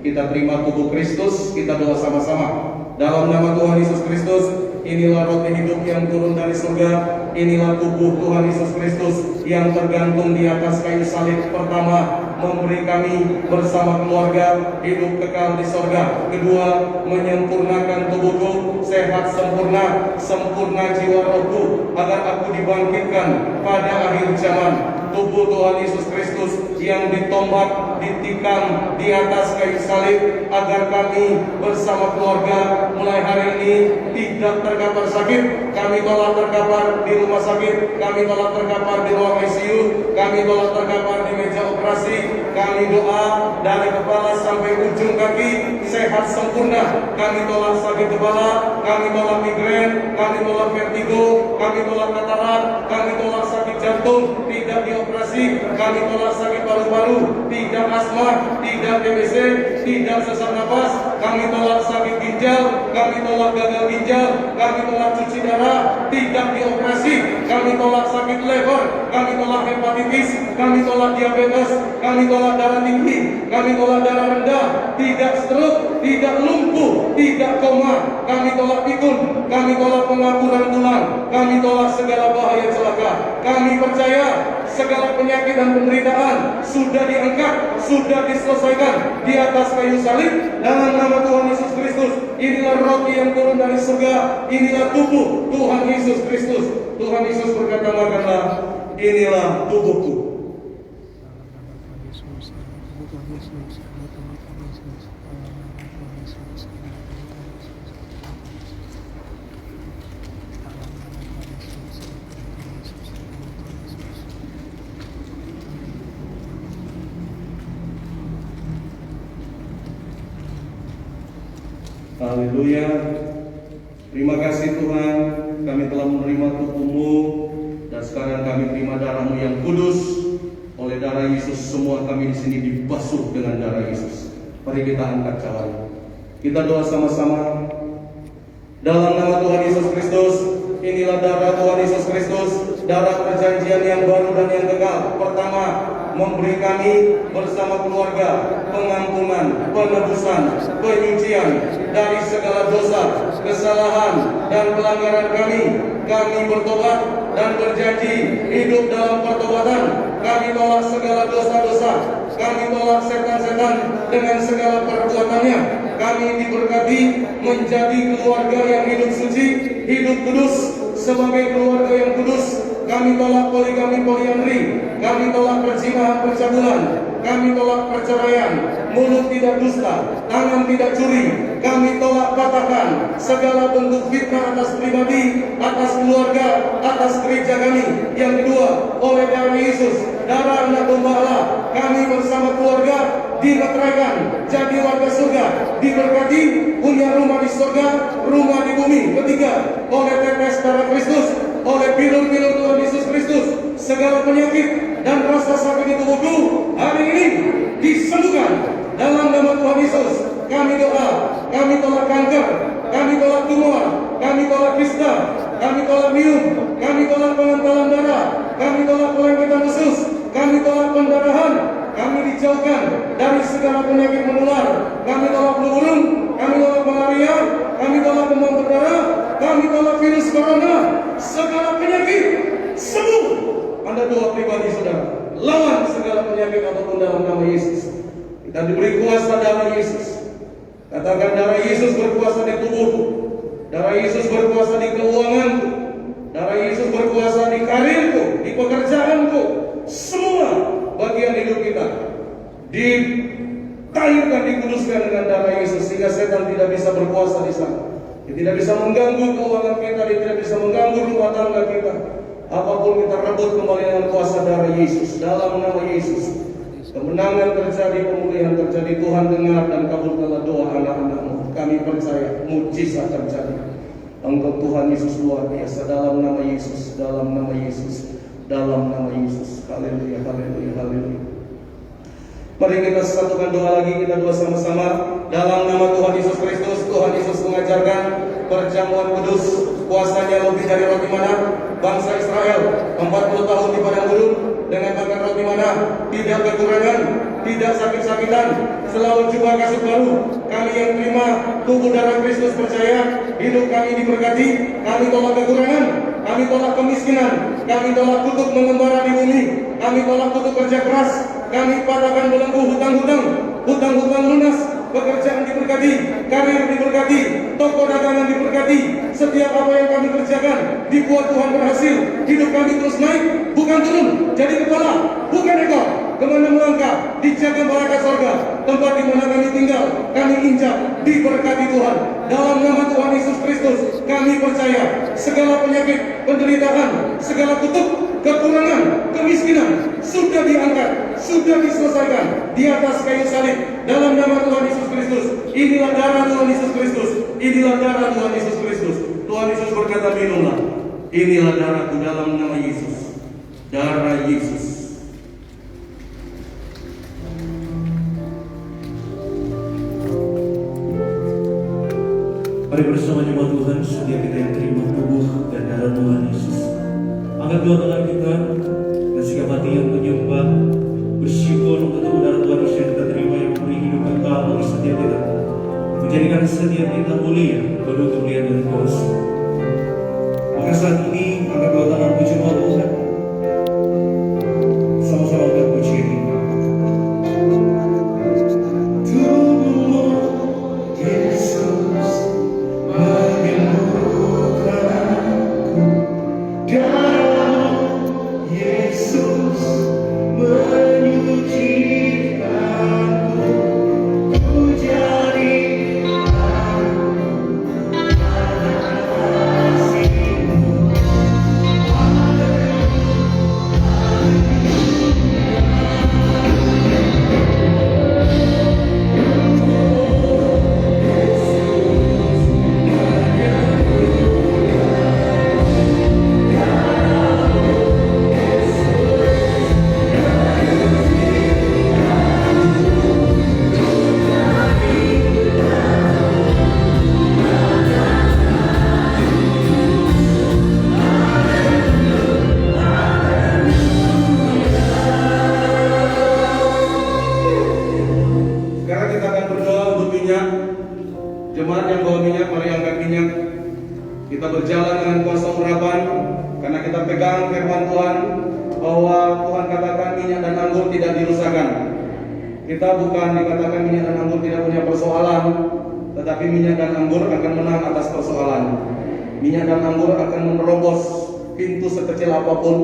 kita terima tubuh Kristus, kita doa sama-sama. Dalam nama Tuhan Yesus Kristus, inilah roti hidup yang turun dari surga. Inilah tubuh Tuhan Yesus Kristus yang tergantung di atas kayu salib. Pertama, memberi kami bersama keluarga hidup kekal di sorga. Kedua, menyempurnakan tubuhku sehat sempurna, sempurna jiwa rohku, agar aku dibangkitkan pada akhir zaman. Tubuh Tuhan Yesus Kristus yang ditombak, ditikam di atas kayu salib, agar kami bersama keluarga mulai hari ini tidak terkapar sakit. Kami tolak terkapar di rumah sakit, kami tolak terkapar di ruang ICU, kami tolak terkapar di meja operasi. Kami doa dari kepala sampai ujung kaki sehat sempurna. Kami tolak sakit kepala, kami tolak migrain, kami tolak vertigo, kami tolak katarak, kami tolak sakit jantung, tidak dioperasi. Kami tolak sakit paru-paru, tidak asma, tidak TBC, tidak sesak nafas. Kami tolak sakit ginjal, kami tolak gagal ginjal, kami tolak cuci darah, tidak dioperasi. Kami tolak sakit lever, kami tolak hepatitis, kami tolak diabetes, kami tolak darah tinggi, kami tolak darah rendah, tidak stroke, tidak lumpuh, tidak koma. Kami tolak pikun, kami tolak pengapuran tulang, kami tolak segala bahaya celaka. Kami percaya segala penyakit dan penderitaan sudah diangkat, sudah diselesaikan di atas kayu salib. Dalam nama Tuhan Yesus Kristus, inilah roti yang turun dari surga, inilah tubuh Tuhan Yesus Kristus. Tuhan Yesus berkata, makanlah, inilah tubuhku. Haleluya. Terima kasih Tuhan, kami telah menerima tubuh-Mu, dan sekarang kami terima darah-Mu yang kudus. Oleh darah Yesus, semua kami di sini dibasuh dengan darah Yesus. Mari kita angkat cawan. Kita doa sama-sama. Dalam nama Tuhan Yesus Kristus, inilah darah Tuhan Yesus Kristus, darah perjanjian yang baru dan yang kekal. Pertama, memberi kami bersama keluarga pengampunan, penebusan, penyucian dari segala dosa, kesalahan, dan pelanggaran kami. Kami bertobat dan berjanji hidup dalam pertobatan. Kami tolak segala dosa-dosa, kami tolak setan-setan dengan segala perbuatannya. Kami diberkati menjadi keluarga yang hidup suci, hidup kudus. Sebagai keluarga yang kudus, kami tolak poligami poliandri, kami tolak perzinahan percabulan, kami tolak perceraian, mulut tidak dusta, tangan tidak curi. Kami tolak patahkan segala bentuk fitnah atas pribadi, atas keluarga, atas gereja kami. Yang kedua, oleh darah Yesus, darah Anak Domba Allah, kami bersama keluarga dimeteraikan jadi warga surga, diberkati punya rumah di surga, rumah di bumi. Ketiga, oleh tetes darah Kristus, oleh bilur-bilur Tuhan Yesus Kristus, segala penyakit dan rasa sakit di tubuhku hari ini disembuhkan dalam nama Tuhan Yesus. Kami doa, kami tolak kanker, kami tolak tumor, kami tolak kista, kami tolak miom, kami tolak pengentalan darah, kami tolak kelengketan usus, kami tolak pendarahan. Kami dijauhkan dari segala penyakit menular. Kami tolak flu burung, kami tolak malaria, kami tolak demam berdarah, kami tolak virus corona. Segala penyakit sembuh. Anda doa pribadi saudara, lawan segala penyakit apapun dalam nama Yesus. Kita diberi kuasa darah Yesus. Katakan darah Yesus berkuasa di tubuhku. Darah Yesus berkuasa di keuanganku. Darah Yesus berkuasa di karirku, di pekerjaanku. Semua bagian hidup kita ditayurkan, dikuduskan dengan darah Yesus, sehingga setan tidak bisa berkuasa di sana. Dia tidak bisa mengganggu keuangan kita, dia tidak bisa mengganggu rumah tangga kita. Apapun kita rebut kembali dengan kuasa darah Yesus. Dalam nama Yesus, kemenangan terjadi, pemulihan terjadi. Tuhan dengar dan kabulkanlah doa anak-anak-Mu. Kami percaya mujizat terjadi. Engkau Tuhan Yesus luar biasa. Dalam nama Yesus, dalam nama Yesus, dalam nama Yesus. Haleluya, haleluya, haleluya. Mari kita satukan doa lagi, kita doa sama-sama. Dalam nama Tuhan Yesus Kristus. Tuhan Yesus mengajarkan perjamuan kudus. Kuasanya lebih dari roti mana? Bangsa Israel 40 tahun di padang gurun dengan makan roti mana? Tidak kekurangan, tidak sakit-sakitan, selalu jumpa kasih baru. Kami yang terima tubuh darah Kristus percaya hidup kami diberkati. Kami tolak kekurangan, kami tolak kemiskinan, kami tolak kutuk mengembara di bumi, kami tolak kutuk kerja keras, kami patahkan belenggu hutang-hutang, hutang-hutang lunas. Pekerjaan diberkati, karir diberkati, toko dagangan diberkati. Setiap apa yang kami kerjakan dibuat Tuhan berhasil. Hidup kami terus naik, bukan turun. Jadi kepala, bukan ekor. Kemana melangkah, dijaga barakat sorga. Tempat di mana kami tinggal, kami injak, diberkati Tuhan. Dalam nama Tuhan Yesus Kristus, kami percaya segala penyakit, penderitaan, segala kutuk, kekurangan, kemiskinan sudah diangkat, sudah diselesaikan di atas kayu salib. Dalam nama Tuhan Yesus Kristus. Inilah darah Tuhan Yesus Kristus. Inilah darah Tuhan Yesus Kristus. Tuhan Yesus berkata, minumlah. Inilah darahku dalam nama Yesus. Darah Yesus. Mari bersama jemaat Tuhan, setiap kita yang terima tubuh dan darah Tuhan Yesus, angkat dua tangan kita dan sikap hati yang menyembah, bersyukur untuk tubuh darah Tuhan Yesus yang kita terima, yang memberi hidup kekal bagi setiap kita, menjadikan setiap kita mulia, penuh kemuliaan dan kuasa. Maka saat ini angkat dua tangan puji Tuhan, sama-sama kita puji ini. Kita bukan dikatakan minyak dan anggur tidak punya persoalan, tetapi minyak dan anggur akan menang atas persoalan. Minyak dan anggur akan menerobos pintu sekecil apapun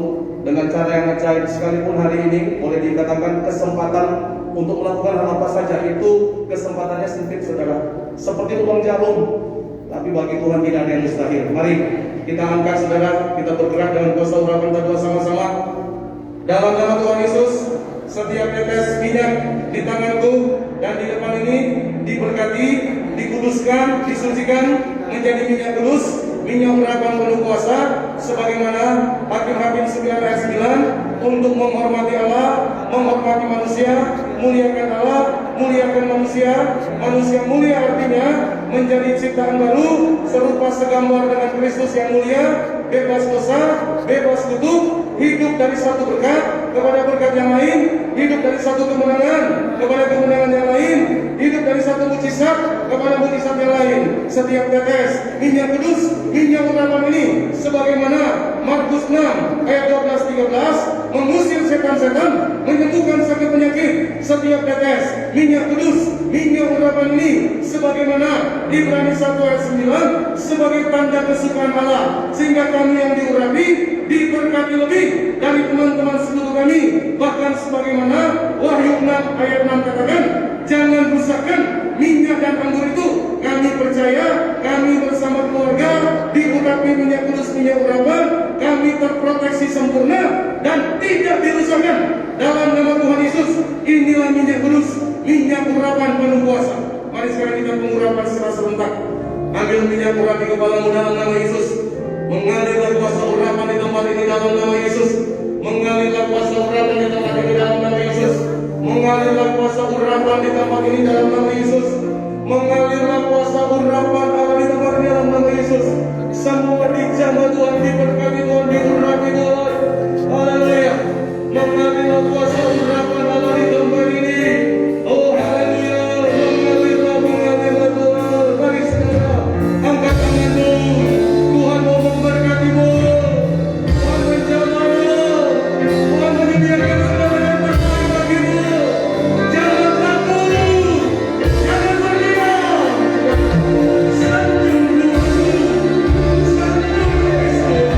dengan cara yang ajaib. Sekalipun hari ini boleh dikatakan kesempatan untuk melakukan hal apa saja, itu kesempatannya sempit, saudara, seperti lubang jarum. Tapi bagi Tuhan tidak ada yang mustahil. Mari kita angkat, saudara, kita bergerak dengan kuasa urapan kita doa sama-sama. Dalam nama Tuhan Yesus, setiap tetes minyak di tanganku dan di depan ini diberkati, dikuduskan, disucikan menjadi minyak kudus, minyak urapan penuh kuasa, sebagaimana Hakim-Hakim 9 ayat 9, untuk menghormati Allah, menghormati manusia, muliakan Allah, muliakan manusia. Manusia mulia artinya menjadi ciptaan baru, serupa segambar dengan Kristus yang mulia, bebas dosa, bebas kutuk, hidup dari satu berkat kepada berkat yang lain, hidup dari satu kemenangan kepada kemenangan yang lain, hidup dari satu mujizat kepada mujizat yang lain. Setiap tetes minyak kudus, minyak urapan ini, sebagaimana Markus 6 ayat 12-13, mengusir setan-setan, menyembuhkan sakit penyakit, setiap tetes minyak kudus, minyak urapan ini sebagaimana Ibrani 1 ayat 9 sebagai tanda kesukaan Allah, sehingga kami yang diurapi diberkati lebih dari teman-teman sekutu kami. Bahkan sebagaimana Wahyu 6 ayat 6 katakan, jangan rusakkan minyak dan anggur itu. Kami percaya kami bersama keluarga diurapi minyak kudus, minyak urapan, kami terproteksi sempurna dan tidak dirusakkan dalam nama Tuhan Yesus. Inilah minyak kudus, minyak urapan penuh kuasa. Mari sekarang kita pengurapan secara serentak. Ambil minyak urapi kepalamu dalam nama Yesus. Mengalirlah kuasa urapan di tempat ini dalam nama Yesus. Mengalirlah kuasa urapan di tempat ini dalam nama Yesus. Mengalirlah kuasa urapan di tempat ini dalam nama Yesus. Mengalirlah kuasa urapan Allah di tempat ini dalam nama Yesus. Semua dijamah Tuhan, diberkati Tuhan, diurapi Tuhan. Haleluya. Mengalirlah kuasa urapan Allah di tempat ini. Oh haleluya. Mengalirlah Tuhan. Mari saudara, angkat tanganmu. Tuhan mau memberkatimu. Tuhan menjamahmu. Tuhan menyediakan segala yang terbaik bagimu. Jangan takut. Jangan berdiam. Sanjung dulu. Sanjung Yesus.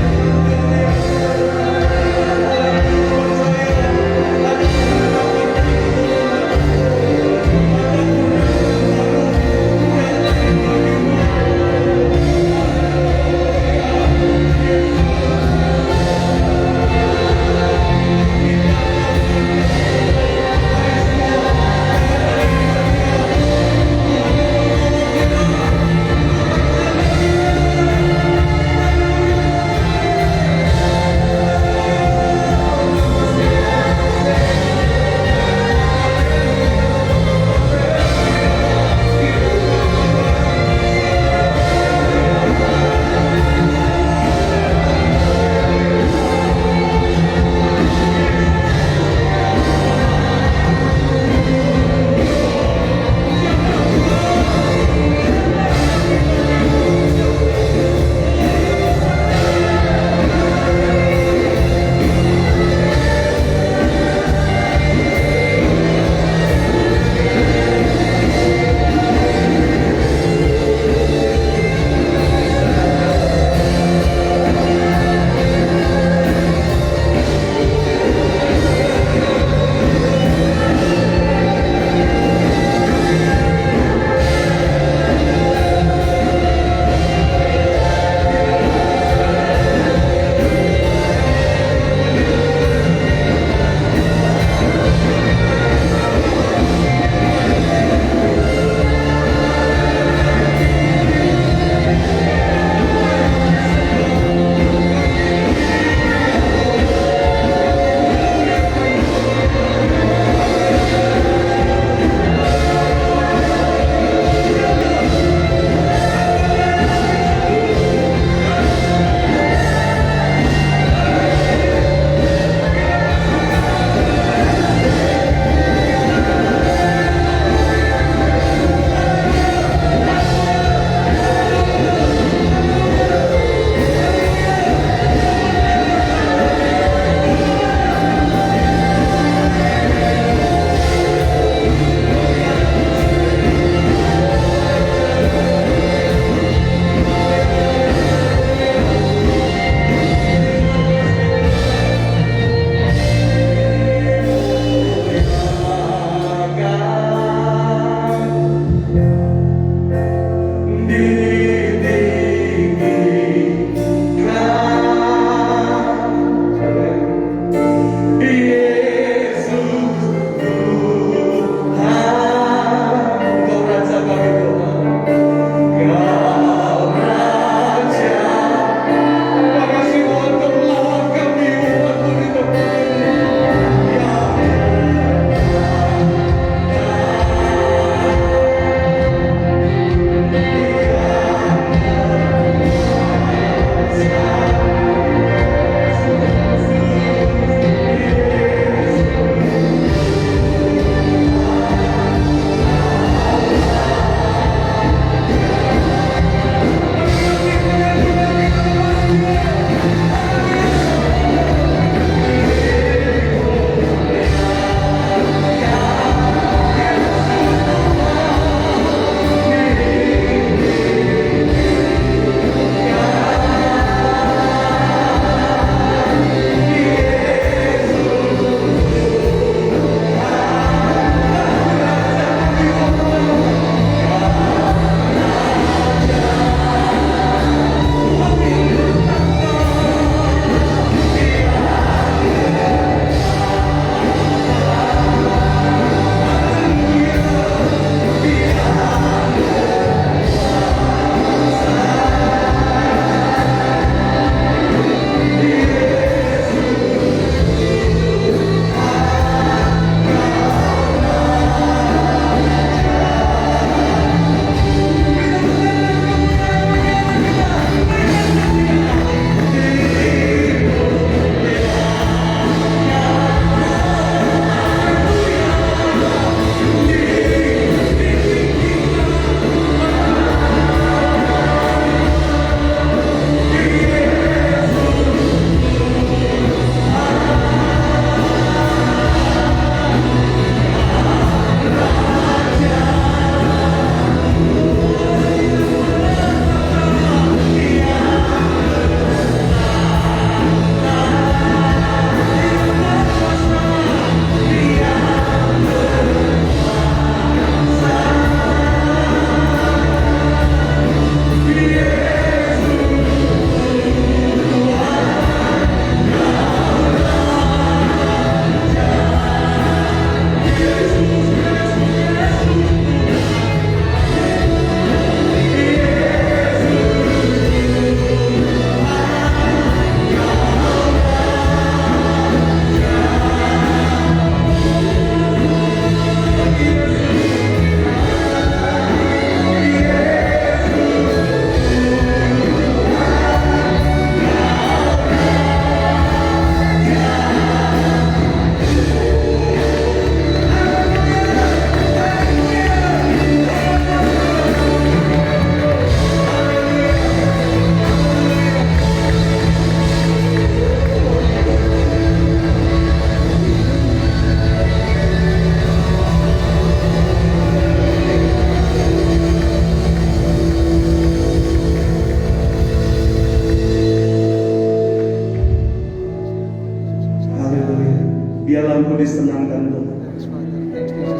dalamku disenangkan Tuhan.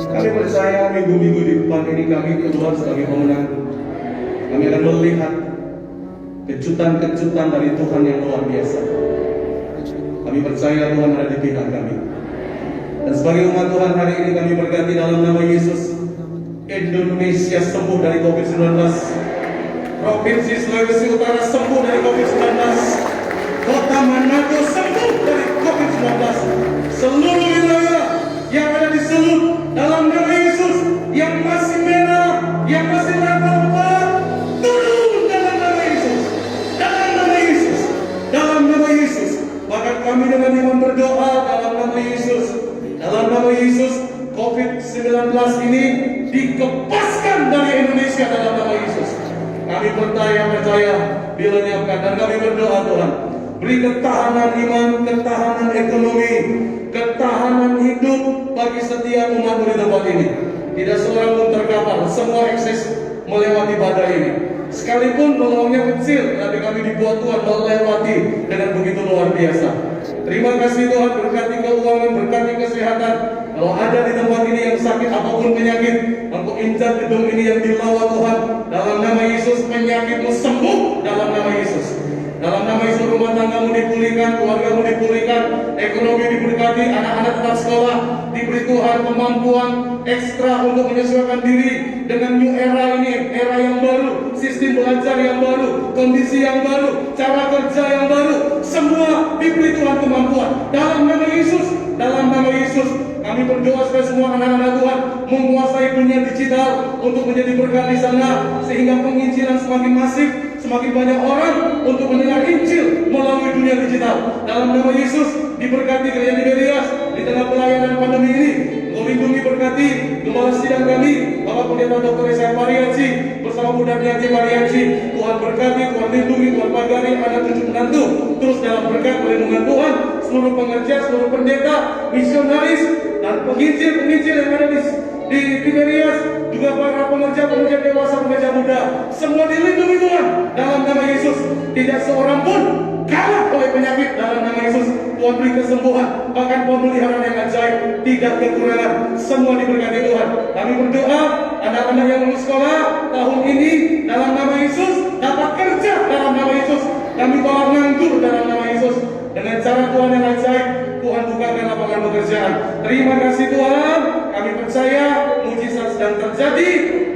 Kami percaya minggu-minggu di depan ini kami keluar sebagai pemenang. Kami akan melihat kejutan-kejutan dari Tuhan yang luar biasa. Kami percaya Tuhan ada di pihak kami. Dan sebagai umat Tuhan hari ini kami berganti dalam nama Yesus. Indonesia sembuh dari COVID-19. Provinsi Sulawesi Utara sembuh dari COVID-19. Kota Manado sembuh dari COVID-19. Seluruh wilayah yang ada di Sulut dalam nama Yesus, yang masih merah, yang masih level 4, turun dalam nama Yesus. Dalam nama Yesus. Dalam nama Yesus. Bahkan kami dengan iman berdoa dalam nama Yesus. Dalam nama Yesus, COVID-19 ini dikepaskan dari Indonesia dalam nama Yesus. Kami percaya dilenyapkan dan kami berdoa Tuhan, beri ketahanan iman, ketahanan ekonomi, ketahanan hidup bagi setiap umat di tempat ini. Tidak seorang pun terkapar, semua eksis melewati badai ini. Sekalipun peluangnya kecil, tapi kami dibuat Tuhan melewati dengan begitu luar biasa. Terima kasih Tuhan, berkati keuangan, berkati kesehatan. Kalau ada di tempat ini yang sakit apapun penyakit, Engkau injak gedung ini yang dilawan Tuhan. Dalam nama Yesus penyakitmu sembuh dalam nama Yesus. Dalam nama Yesus rumah tanggamu dipulihkan, keluargamu dipulihkan, ekonomi diberkati, anak-anak tetap sekolah, diberi Tuhan kemampuan ekstra untuk menyesuaikan diri dengan new era ini, era yang baru, sistem belajar yang baru, kondisi yang baru, cara kerja yang baru, semua diberi Tuhan kemampuan. Dalam nama Yesus, dalam nama Yesus. Kami berdoa supaya semua anak-anak Tuhan menguasai dunia digital untuk menjadi berkat di sana, sehingga penginjilan semakin masif, semakin banyak orang untuk mendengar Injil melalui dunia digital. Dalam nama Yesus, diberkati gereja Tiberias di tengah pelayanan pandemi ini. Melindungi berkati gembala sidang kami, Bapak Pendeta Dr. Yesaya Pariaji bersama Bunda Niati Pariaji. Tuhan berkati, Tuhan lindungi, Tuhan pagari anak cucu menantu terus dalam berkat perlindungan Tuhan. Seluruh pengerja, seluruh pendeta, misionaris dan penginjil yang ada di Tiberias, juga para pengerja dewasa, pengerja muda, semua dilindungi Tuhan dalam nama Yesus. Tidak seorang pun kalah oleh penyakit dalam nama Yesus. Tuhan beri kesembuhan, bahkan pemeliharaan yang ajaib, tidak kekurangan, semua diberkati Tuhan. Kami berdoa anak-anak yang lulus sekolah tahun ini dalam nama Yesus dapat kerja dalam nama Yesus. Kami bawa nganggur dalam nama Yesus. Dengan cara Tuhan yang ajaib, Tuhan bukakan lapangan pekerjaan. Terima kasih Tuhan. Kami percaya mujizat sedang terjadi.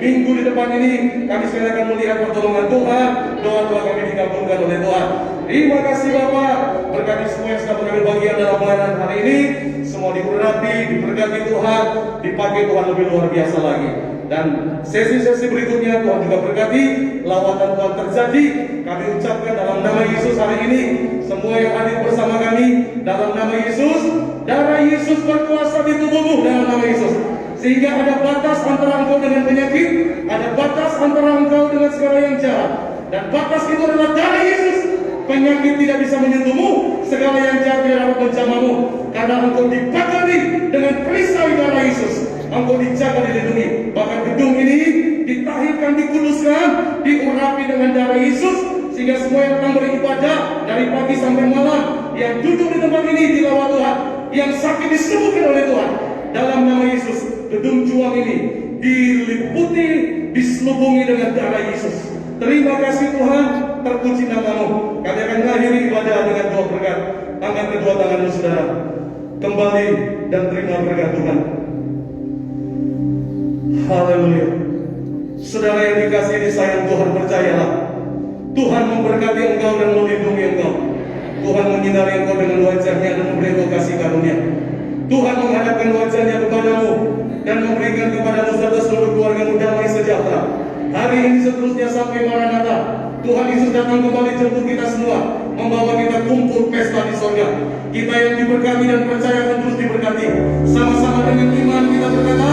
Minggu di depan ini kami sekali akan melihat pertolongan Tuhan. Doa-doa kami dikabulkan oleh Tuhan. Terima kasih Bapak. Berkati semua yang sudah mengambil bagian dalam pelayanan hari ini. Semua diurapi, diberkati Tuhan, dipakai Tuhan lebih luar biasa lagi. Dan sesi-sesi berikutnya Tuhan juga berkati, lawatan Tuhan terjadi. Kami ucapkan dalam nama Yesus hari ini, semua yang hadir bersama kami dalam nama Yesus, darah Yesus berkuasa di tubuhmu dalam nama Yesus. Sehingga ada batas antara engkau dengan penyakit, ada batas antara engkau dengan segala yang jahat. Dan batas itu adalah darah Yesus. Penyakit tidak bisa menyentuhmu, segala yang jahat tidak dapat menjamahmu, karena engkau dipagari dengan perisai darah Yesus. Engkau dijaga, dilindungi. Bahkan gedung ini ditahirkan, dikuduskan, diurapi dengan darah Yesus, sehingga semua yang datang beribadah dari pagi sampai malam, yang duduk di tempat ini dilawat Tuhan, yang sakit disembuhkan oleh Tuhan. Dalam nama Yesus, gedung juang ini diliputi, diselubungi dengan darah Yesus. Terima kasih Tuhan, terpuji namamu. Kami akan mengakhiri ibadah dengan doa berkat. Angkat kedua tanganmu saudara, kembali dan terima berkat Tuhan. Haleluya. Saudara yang dikasihi disayang Tuhan, percayalah, Tuhan memberkati engkau dan melindungi engkau. Tuhan menyinari engkau dengan wajahnya dan memberi engkau kasih karunia. Tuhan menghadapkan wajahnya kepadamu dan memberikan kepadamu serta seluruh keluargamu damai sejahtera. Hari ini seterusnya sampai Maranatha. Tuhan Yesus datang kembali jemput kita semua, membawa kita kumpul pesta di surga. Kita yang diberkati dan percaya akan terus diberkati. Sama-sama dengan iman kita berkata,